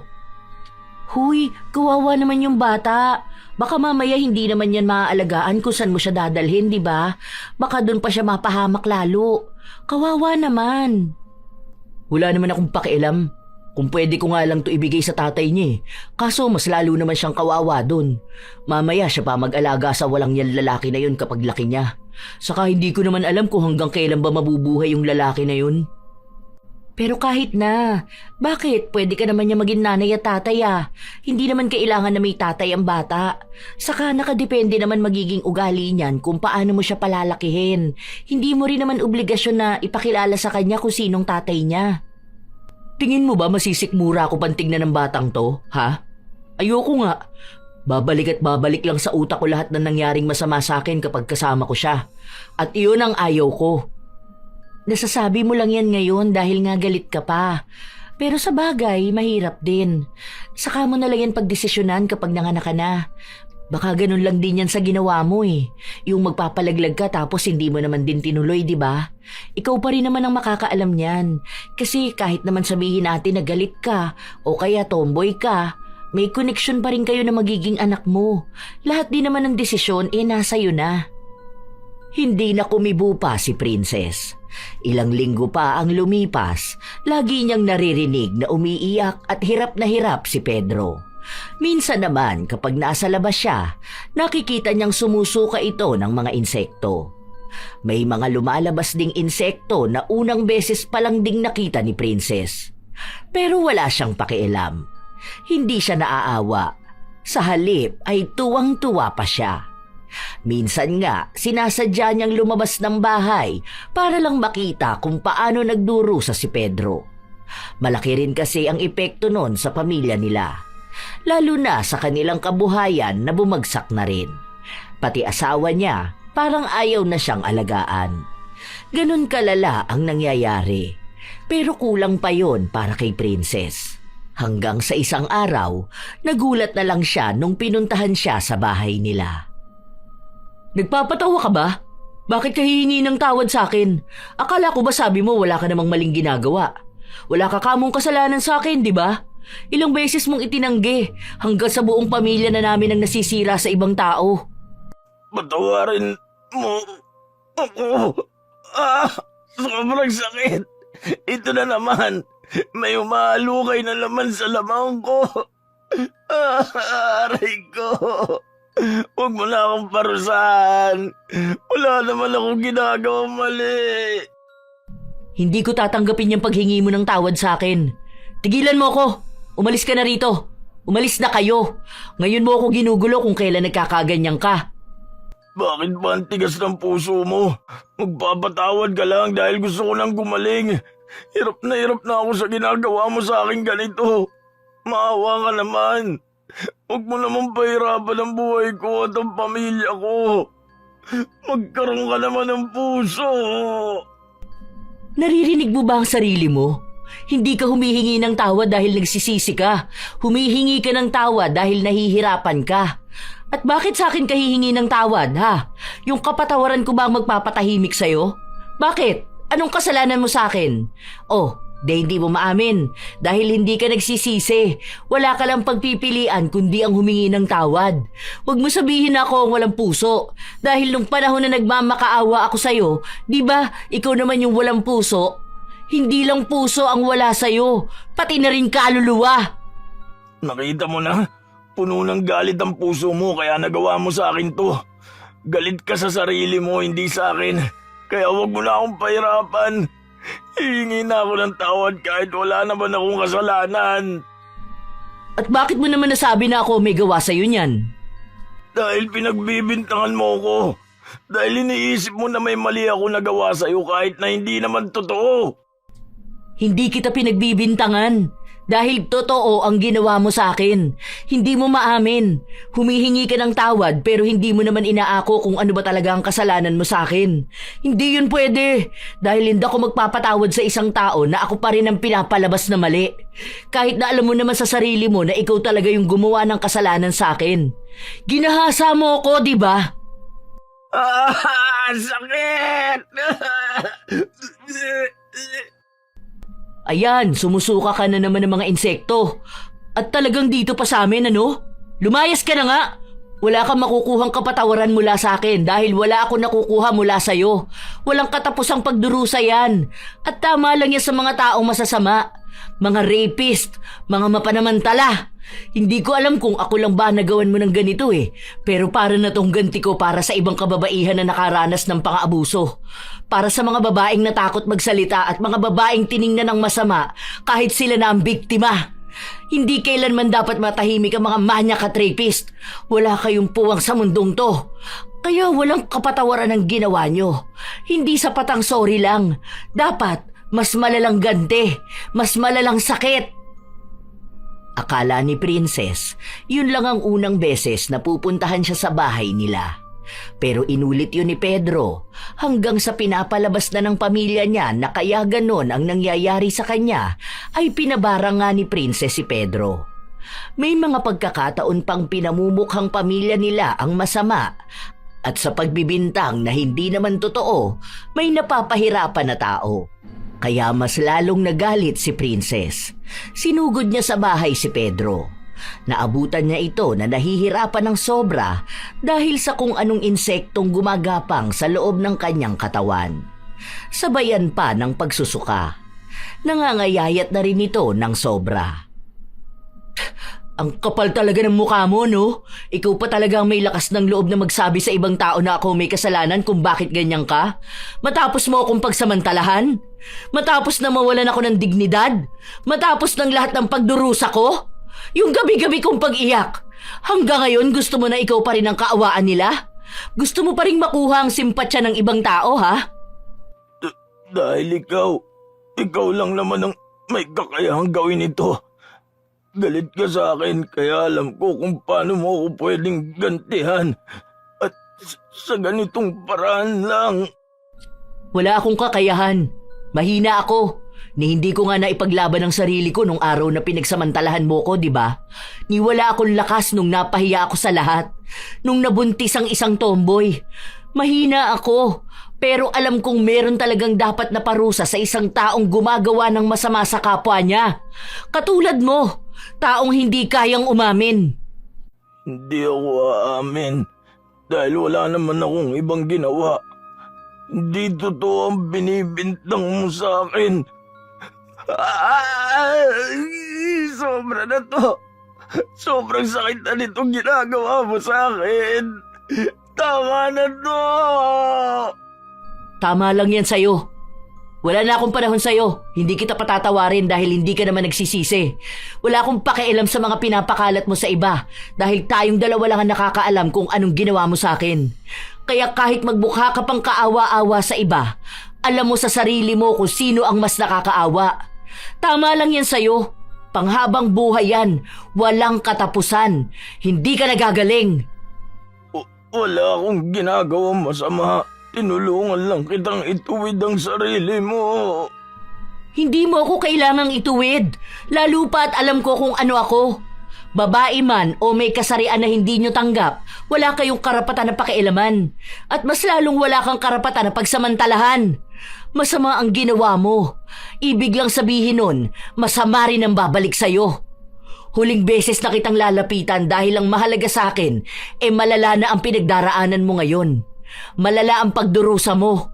Huy, kawawa naman yung bata. Baka mamaya hindi naman yan maaalagaan kung saan mo siya dadalhin, di ba? Baka doon pa siya mapahamak lalo. Kawawa naman. Wala naman akong pakialam. Kung pwede ko nga lang to ibigay sa tatay niya eh. Kaso mas lalo naman siyang kawawa dun. Mamaya siya pa mag-alaga sa walang yan lalaki na yun kapag laki niya. Saka hindi ko naman alam kung hanggang kailan ba mabubuhay yung lalaki na yun. Pero kahit na, bakit? Pwede ka naman niya maging nanay at tatay ah. Hindi naman kailangan na may tatay ang bata. Saka nakadepende naman magiging ugali niyan kung paano mo siya palalakihin. Hindi mo rin naman obligasyon na ipakilala sa kanya kung sinong tatay niya. Tingin mo ba masisikmura ako pantignan ng batang to, ha? Ayoko nga. Babalik at babalik lang sa utak ko lahat ng nangyaring masama sa akin kapag kasama ko siya. At iyon ang ayaw ko. Nasasabi mo lang yan ngayon dahil nga galit ka pa. Pero sa bagay, mahirap din. Saka mo na lang yan pagdesisyonan kapag nanganak ka na. Baka ganun lang din yan sa ginawa mo eh. Yung magpapalaglag ka tapos hindi mo naman din tinuloy, di ba? Ikaw pa rin naman ang makakaalam niyan. Kasi kahit naman sabihin natin na galit ka o kaya tomboy ka, may connection pa rin kayo na magiging anak mo. Lahat din naman ng desisyon nasa iyo na. Hindi na kumibo pa si Princess. Ilang linggo pa ang lumipas, lagi niyang naririnig na umiiyak at hirap na hirap si Pedro. Minsan naman kapag nasa labas siya, nakikita niyang sumusuka ito ng mga insekto. May mga lumalabas ding insekto na unang beses pa lang ding nakita ni Princess. Pero wala siyang pakialam. Hindi siya naaawa. Sa halip ay tuwang-tuwa pa siya. Minsan nga, sinasadya niyang lumabas ng bahay para lang makita kung paano nagdurusa si Pedro. Malaki rin kasi ang epekto nun sa pamilya nila. Lalo na sa kanilang kabuhayan na bumagsak na rin. Pati asawa niya, parang ayaw na siyang alagaan. Ganun kalala ang nangyayari. Pero kulang pa yon para kay Princess. Hanggang sa isang araw, nagulat na lang siya nung pinuntahan siya sa bahay nila. Nagpapatawa ka ba? Bakit ka hihingi ng tawad sa akin? Akala ko ba sabi mo wala ka namang maling ginagawa? Wala ka kamong kasalanan sa akin, di ba? Ilang beses mong itinanggi hanggang sa buong pamilya na namin ang nasisira sa ibang tao. Patawarin mo ako. Sobrang sakit. Ito na naman. May umahalukay na laman sa lamang ko. Aray ko. Huwag mo na akong parusahan. Wala naman akong ginagawang mali. Hindi ko tatanggapin yung paghingi mo ng tawad sa akin. Tigilan mo ako. Umalis ka na rito. Umalis na kayo. Ngayon mo ako ginugulo kung kailan nagkakaganyan ka. Bakit ba ang tigas ng puso mo? Magpapatawad ka lang dahil gusto ko nang gumaling. Hirap na ako sa ginagawa mo sa akin ganito. Maawa ka naman. Huwag mo naman pahirapan ang buhay ko at ang pamilya ko. Magkaroon ka naman ng puso. Naririnig mo ba ang sarili mo? Hindi ka humihingi ng tawad dahil nagsisisi ka. Humihingi ka ng tawad dahil nahihirapan ka. At bakit sa akin ka hihingi ng tawad, ha? Yung kapatawaran ko ba ang magpapatahimik sa'yo? Bakit? Anong kasalanan mo sa akin? Oh, hindi mo maamin. Dahil hindi ka nagsisisi. Wala ka lang pagpipilian kundi ang humingi ng tawad. Huwag mo sabihin na ako ang walang puso. Dahil nung panahon na nagmamakaawa ako sa'yo, di ba, ikaw naman yung walang puso? Hindi lang puso ang wala sa'yo, pati na rin kaluluwa. Nakita mo na? Puno ng galit ang puso mo kaya nagawa mo sa akin to. Galit ka sa sarili mo, hindi sa akin. Kaya huwag mo na akong pahirapan. Hihingi na ako ng tawad kahit wala naman akong kasalanan. At bakit mo naman nasabi na ako may gawa sa'yo niyan? Dahil pinagbibintangan mo ko. Dahil iniisip mo na may mali ako nagawa sa'yo kahit na hindi naman totoo. Hindi kita pinagbibintangan. Dahil totoo ang ginawa mo sa akin. Hindi mo maamin. Humihingi ka ng tawad pero hindi mo naman inaako kung ano ba talaga ang kasalanan mo sa akin. Hindi yun pwede. Dahil hindi ako magpapatawad sa isang tao na ako pa rin ang pinapalabas na mali. Kahit na alam mo naman sa sarili mo na ikaw talaga yung gumawa ng kasalanan sa akin. Ginahasa mo ako, di ba? Sakit! Ayan, sumusuka ka na naman ng mga insekto. At talagang dito pa sa amin, ano? Lumayas ka na nga! Wala kang makukuhang kapatawaran mula sa akin dahil wala ako nakukuha mula sa'yo. Walang katapusang pagdurusa yan. At tama lang yan sa mga taong masasama. Mga rapist, mga mapanamantala. Hindi ko alam kung ako lang ba nagawan mo ng ganito eh. Pero para na tong ganti ko para sa ibang kababaihan na nakaranas ng pang-aabuso. Para sa mga babaeng natakot magsalita at mga babaeng tiningnan ng masama kahit sila na ang biktima. Hindi kailanman dapat matahimik ang mga manyak at rapist. Wala kayong puwang sa mundong to. Kaya walang kapatawaran ang ginawa nyo. Hindi sapat ang sorry lang. Dapat mas malalang ganti, mas malalang sakit. Akala ni Princess, yun lang ang unang beses na pupuntahan siya sa bahay nila. Pero inulit yun ni Pedro hanggang sa pinapalabas na ng pamilya niya na kaya ganon ang nangyayari sa kanya ay pinabara nga ni Princess si Pedro. May mga pagkakataon pang pinamumukhang pamilya nila ang masama at sa pagbibintang na hindi naman totoo, may napapahirapan na tao. Kaya mas lalong nagalit si Princess. Sinugod niya sa bahay si Pedro. Naabutan niya ito na nahihirapan ng sobra dahil sa kung anong insektong gumagapang sa loob ng kanyang katawan. Sabayan pa ng pagsusuka. Nangangayayat na rin ito ng sobra. Ang kapal talaga ng mukha mo, no? Ikaw pa talagang may lakas ng loob na magsabi sa ibang tao na ako may kasalanan kung bakit ganyan ka? Matapos mo akong pagsamantalahan? Matapos na mawalan ako ng dignidad? Matapos ng lahat ng pagdurusa ko? Yung gabi-gabi kong pag-iyak? Hanggang ngayon gusto mo na ikaw pa rin ang kaawaan nila? Gusto mo pa rin makuha ang simpatsya ng ibang tao, ha? Dahil ikaw lang naman ang may kakayahang gawin ito. Galit ka sa akin kaya alam ko kung paano mo ako pwedeng gantihan. At sa ganitong paraan lang. Wala akong kakayahan. Mahina ako. Ni hindi ko nga naipaglaban ang sarili ko nung araw na pinagsamantalahan mo ko, di ba? Ni wala akong lakas nung napahiya ako sa lahat. Nung nabuntis ang isang tomboy. Mahina ako. Pero alam kong meron talagang dapat na parusa sa isang taong gumagawa ng masama sa kapwa niya. Katulad mo, taong hindi kayang umamin. Hindi ako aamin dahil wala naman akong ibang ginawa. Hindi totoo ang binibintang mo sa akin. Sobra na to. Sobrang sakit na nitong ginagawa mo sa akin. Tama na to. Tama lang yan sa'yo. Wala na akong panahon sa'yo. Hindi kita patatawarin dahil hindi ka naman nagsisisi. Wala akong pakialam sa mga pinapakalat mo sa iba dahil tayong dalawa lang ang nakakaalam kung anong ginawa mo sa akin. Kaya kahit magbukha ka pang kaawa-awa sa iba, alam mo sa sarili mo kung sino ang mas nakakaawa. Tama lang yan sa'yo. Panghabang buhay yan. Walang katapusan. Hindi ka nagagaling. Wala akong ginagawang masama. Tinulungan lang kitang ituwid ang sarili mo. Hindi mo ako kailangang ituwid. Lalo pa at alam ko kung ano ako. Babae man o may kasarian na hindi nyo tanggap, wala kayong karapatan na pakialaman. At mas lalong wala kang karapatan na pagsamantalahan. Masama ang ginawa mo. Ibig lang sabihin nun, masama rin ang babalik sa'yo. Huling beses na kitang lalapitan dahil ang mahalaga sa akin, malala na ang pinagdaraanan mo ngayon. Malala ang pagdurusa mo.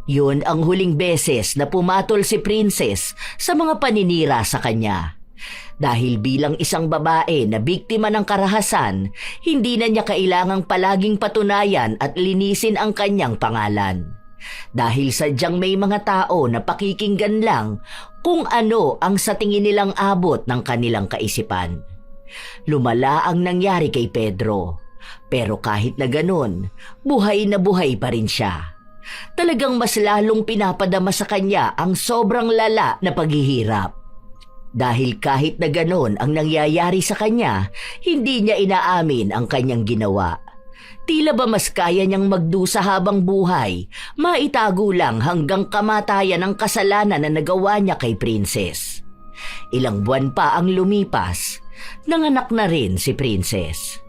Yun ang huling beses na pumatol si Princess sa mga paninira sa kanya. Dahil bilang isang babae na biktima ng karahasan, hindi na niya kailangang palaging patunayan at linisin ang kanyang pangalan. Dahil sadyang may mga tao na pakikinggan lang kung ano ang sa tingin nilang abot ng kanilang kaisipan. Lumala ang nangyari kay Pedro. Pero kahit na ganun, buhay na buhay pa rin siya. Talagang mas lalong pinapadama sa kanya ang sobrang lala na paghihirap. Dahil kahit na ganun ang nangyayari sa kanya, hindi niya inaamin ang kanyang ginawa. Tila ba mas kaya niyang magdusa habang buhay, maitago lang hanggang kamatayan ang kasalanan na nagawa niya kay Princess. Ilang buwan pa ang lumipas, nanganak na rin si Princess.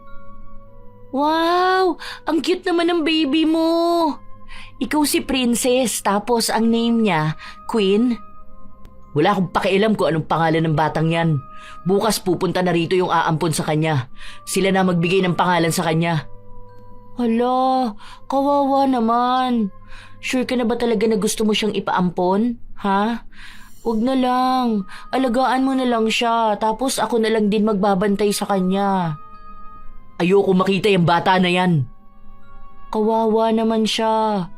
Wow! Ang cute naman ng baby mo! Ikaw si Princess, tapos ang name niya, Queen? Wala akong pakialam kung anong pangalan ng batang yan. Bukas pupunta na rito yung aampon sa kanya. Sila na magbigay ng pangalan sa kanya. Hala, kawawa naman. Sure ka na ba talaga na gusto mo siyang ipaampon? Ha? Huwag na lang. Alagaan mo na lang siya, tapos ako na lang din magbabantay sa kanya. Ayoko makita yung bata na yan. Kawawa naman siya.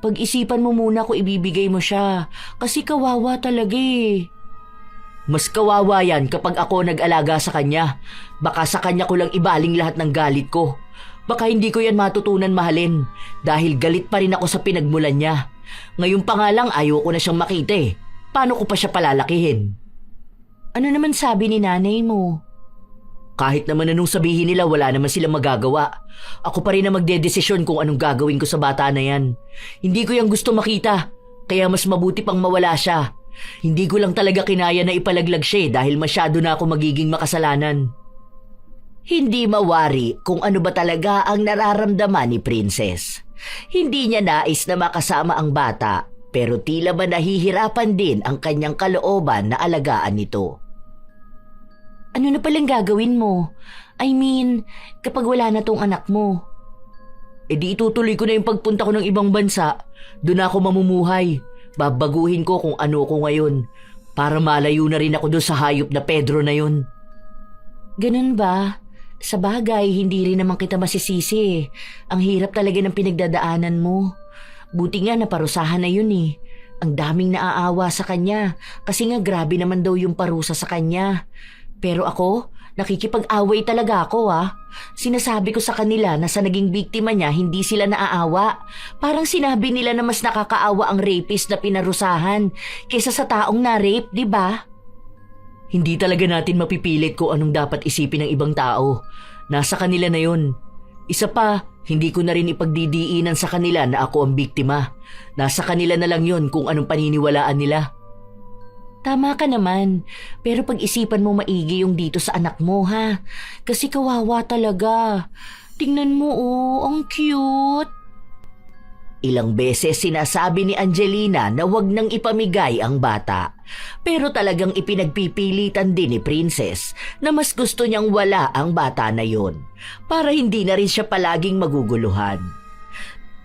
Pag-isipan mo muna kung ibibigay mo siya. Kasi kawawa talaga eh. Mas kawawa yan kapag ako nag-alaga sa kanya. Baka sa kanya ko lang ibaling lahat ng galit ko. Baka hindi ko yan matutunan mahalin. Dahil galit pa rin ako sa pinagmulan niya. Ngayon pa nga lang ayoko na siyang makita eh. Paano ko pa siya palalakihin? Ano naman sabi ni nanay mo? Kahit naman anong sabihin nila, wala naman silang magagawa. Ako pa rin na magdedesisyon kung anong gagawin ko sa bata na yan. Hindi ko yung gusto makita, kaya mas mabuti pang mawala siya. Hindi ko lang talaga kinaya na ipalaglag siya dahil masyado na ako magiging makasalanan. Hindi mawari kung ano ba talaga ang nararamdaman ni Princess. Hindi niya nais na makasama ang bata pero tila ba nahihirapan din ang kanyang kalooban na alagaan nito. Ano na palang gagawin mo? I mean, kapag wala na tong anak mo. Di itutuloy ko na yung pagpunta ko ng ibang bansa. Doon ako mamumuhay. Babaguhin ko kung ano ko ngayon para malayo na rin ako doon sa hayop na Pedro na yun. Ganun ba? Sa bagay, hindi rin naman kita masisisi. Ang hirap talaga ng pinagdadaanan mo. Buti nga naparusahan na yun eh. Ang daming naaawa sa kanya kasi nga grabe naman daw yung parusa sa kanya. Pero ako, nakikipag-away talaga ako Sinasabi ko sa kanila na sa naging biktima niya hindi sila naaawa. Parang sinabi nila na mas nakakaawa ang rapist na pinarusahan kaysa sa taong na-rape, di ba? Hindi talaga natin mapipilit kung anong dapat isipin ng ibang tao. Nasa kanila na yun. Isa pa, hindi ko na rin ipagdidiinan sa kanila na ako ang biktima. Nasa kanila na lang yun kung anong paniniwalaan nila. Tama ka naman, pero pag-isipan mo maigi yung dito sa anak mo Kasi kawawa talaga. Tingnan mo ang cute. Ilang beses sinasabi ni Angelina na wag nang ipamigay ang bata. Pero talagang ipinagpipilitan din ni Princess na mas gusto niyang wala ang bata na yon para hindi na rin siya palaging maguguluhan.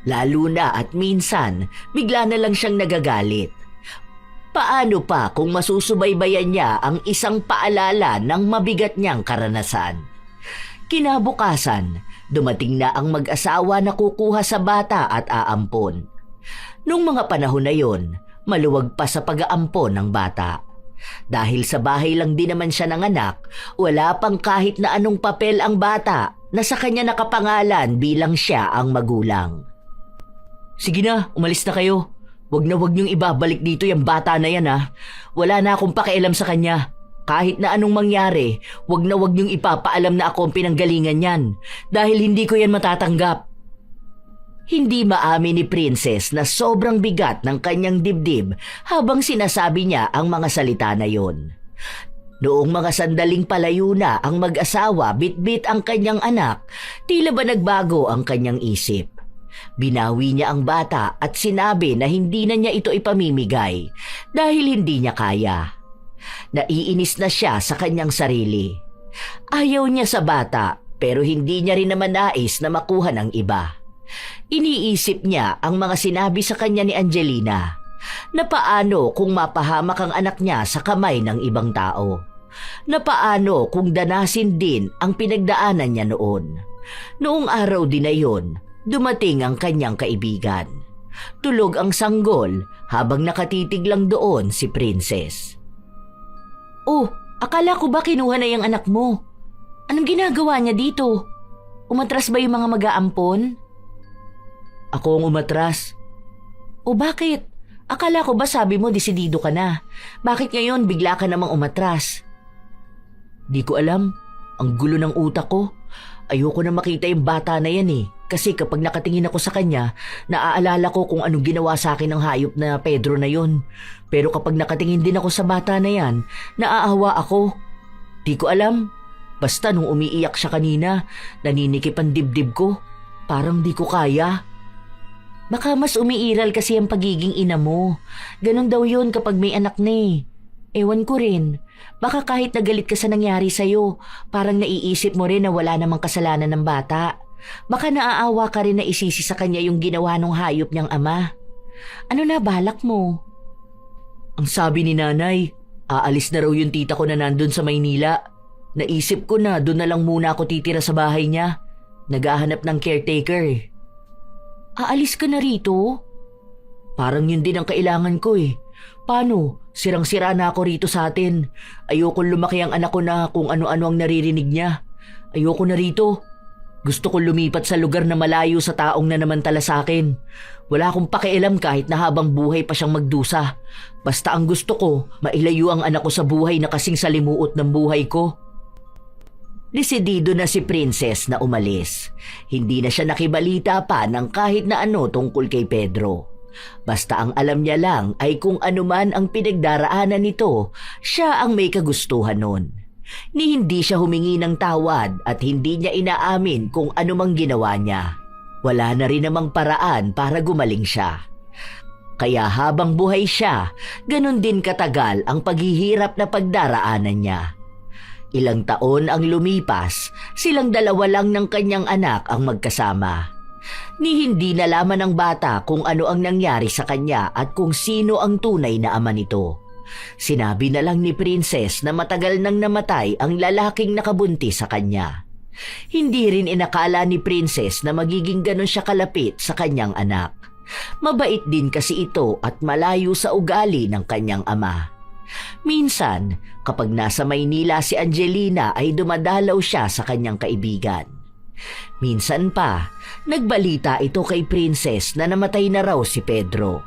Lalo na at minsan, bigla na lang siyang nagagalit. Paano pa kung masusubaybayan niya ang isang paalala ng mabigat niyang karanasan? Kinabukasan, dumating na ang mag-asawa na kukuha sa bata at aampon. Nung mga panahon na yon, maluwag pa sa pag-aampon ng bata. Dahil sa bahay lang din naman siya nanganak, wala pang kahit na anong papel ang bata na sa kanya nakapangalan bilang siya ang magulang. Sige na, umalis na kayo. Wag niyong ibabalik dito yung bata na yan Wala na akong pakialam sa kanya. Kahit na anong mangyari, wag niyong ipapaalam na ako ang pinanggalingan yan dahil hindi ko yan matatanggap. Hindi maamin ni Princess na sobrang bigat ng kanyang dibdib habang sinasabi niya ang mga salita na yon. Noong mga sandaling palayo na ang mag-asawa bitbit ang kanyang anak, tila ba nagbago ang kanyang isip. Binawi niya ang bata at sinabi na hindi na niya ito ipamimigay dahil hindi niya kaya. Naiinis na siya sa kanyang sarili. Ayaw niya sa bata pero hindi niya rin naman nais na makuha ng iba. Iniisip niya ang mga sinabi sa kanya ni Angelina na paano kung mapahamak ang anak niya sa kamay ng ibang tao. Na paano kung danasin din ang pinagdaanan niya noon. Noong araw din na yon, dumating ang kanyang kaibigan. Tulog ang sanggol habang nakatitig lang doon si Princess. Oh, akala ko ba kinuha na yung anak mo? Anong ginagawa niya dito? Umatras ba yung mga mag-aampon? Ako ang umatras. O bakit? Akala ko ba sabi mo desidido ka na? Bakit ngayon bigla ka namang umatras? Di ko alam. Ang gulo ng utak ko. Ayoko na makita yung bata na yan Kasi kapag nakatingin ako sa kanya, naaalala ko kung anong ginawa sa akin ng hayop na Pedro na yon. Pero kapag nakatingin din ako sa bata na yan, naaawa ako. Di ko alam. Basta nung umiiyak siya kanina, naninikip ang dibdib ko. Parang di ko kaya. Baka mas umiiral kasi ang pagiging ina mo. Ganon daw yun kapag may anak na Ewan ko rin. Baka kahit nagalit ka sa nangyari sa'yo, parang naiisip mo rin na wala namang kasalanan ng bata. Baka naaawa ka rin na isisi sa kanya yung ginawa ng hayop niyang ama. Ano na balak mo? Ang sabi ni nanay, aalis na raw yung tita ko na nandun sa Maynila. Naisip ko na doon na lang muna ako titira sa bahay niya. Naghahanap ng caretaker Aalis ka na rito? Parang yun din ang kailangan ko Paano? Sirang-sira na ako rito sa atin. Ayokong lumaki ang anak ko na kung ano-ano ang naririnig niya. Ayoko na rito. Gusto ko lumipat sa lugar na malayo sa taong nanamantala sa akin. Wala akong pakialam kahit na habang buhay pa siyang magdusa. Basta ang gusto ko, mailayo ang anak ko sa buhay na kasing salimuot ng buhay ko. Desidido na si Princess na umalis. Hindi na siya nakibalita pa ng kahit na ano tungkol kay Pedro. Basta ang alam niya lang ay kung anuman ang pinagdaraanan nito, siya ang may kagustuhan nun. Ni hindi siya humingi ng tawad at hindi niya inaamin kung anumang ginawa niya. Wala na rin namang paraan para gumaling siya. Kaya habang buhay siya, ganun din katagal ang paghihirap na pagdaraanan niya. Ilang taon ang lumipas, silang dalawa lang ng kanyang anak ang magkasama. Ni hindi nalaman ng bata kung ano ang nangyari sa kanya at kung sino ang tunay na ama nito. Sinabi na lang ni Princess na matagal nang namatay ang lalaking nakabuntis sa kanya. Hindi rin inakala ni Princess na magiging ganon siya kalapit sa kanyang anak. Mabait din kasi ito at malayo sa ugali ng kanyang ama. Minsan, kapag nasa Maynila si Angelina ay dumadalaw siya sa kanyang kaibigan. Minsan pa, nagbalita ito kay Princess na namatay na raw si Pedro.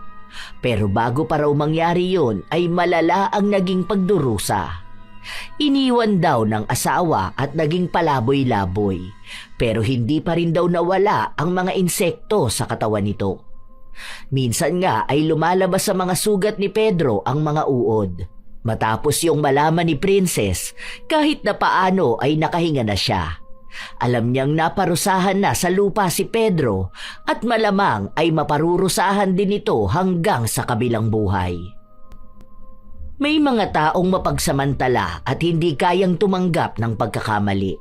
Pero bago pa raw mangyari yun ay malala ang naging pagdurusa. Iniwan daw ng asawa at naging palaboy-laboy, pero hindi pa rin daw nawala ang mga insekto sa katawan nito. Minsan nga ay lumalabas sa mga sugat ni Pedro ang mga uod. Matapos yung malaman ni Princess, kahit na paano ay nakahinga na siya. Alam niyang naparusahan na sa lupa si Pedro at malamang ay maparurusahan din ito hanggang sa kabilang buhay. May mga taong mapagsamantala at hindi kayang tumanggap ng pagkakamali.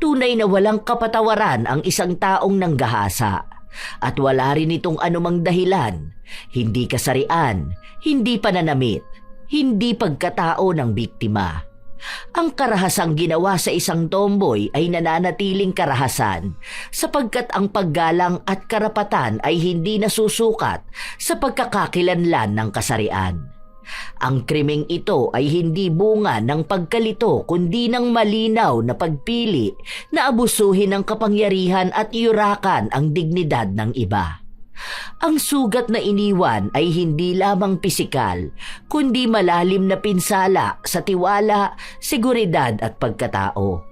Tunay na walang kapatawaran ang isang taong nanggahasa at wala rin itong anumang dahilan, hindi kasarian, hindi pananamit, hindi pagkatao ng biktima. Ang karahasang ginawa sa isang tomboy ay nananatiling karahasan sapagkat ang paggalang at karapatan ay hindi nasusukat sa pagkakakilanlan ng kasarian. Ang krimeng ito ay hindi bunga ng pagkalito kundi ng malinaw na pagpili na abusuhin ng kapangyarihan at yurakan ang dignidad ng iba. Ang sugat na iniwan ay hindi lamang pisikal, kundi malalim na pinsala sa tiwala, seguridad at pagkatao.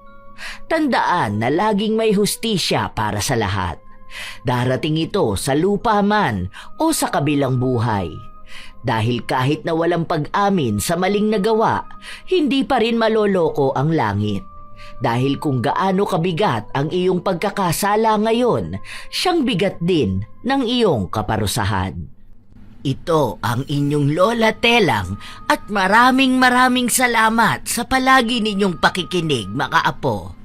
Tandaan na laging may hustisya para sa lahat. Darating ito sa lupa man o sa kabilang buhay. Dahil kahit na walang pag-amin sa maling nagawa, hindi pa rin maloloko ang langit. Dahil kung gaano kabigat ang iyong pagkakasala ngayon, siyang bigat din ng iyong kaparusahan. Ito ang inyong Lola Telang at maraming salamat sa palagi ninyong pakikinig, mga apo.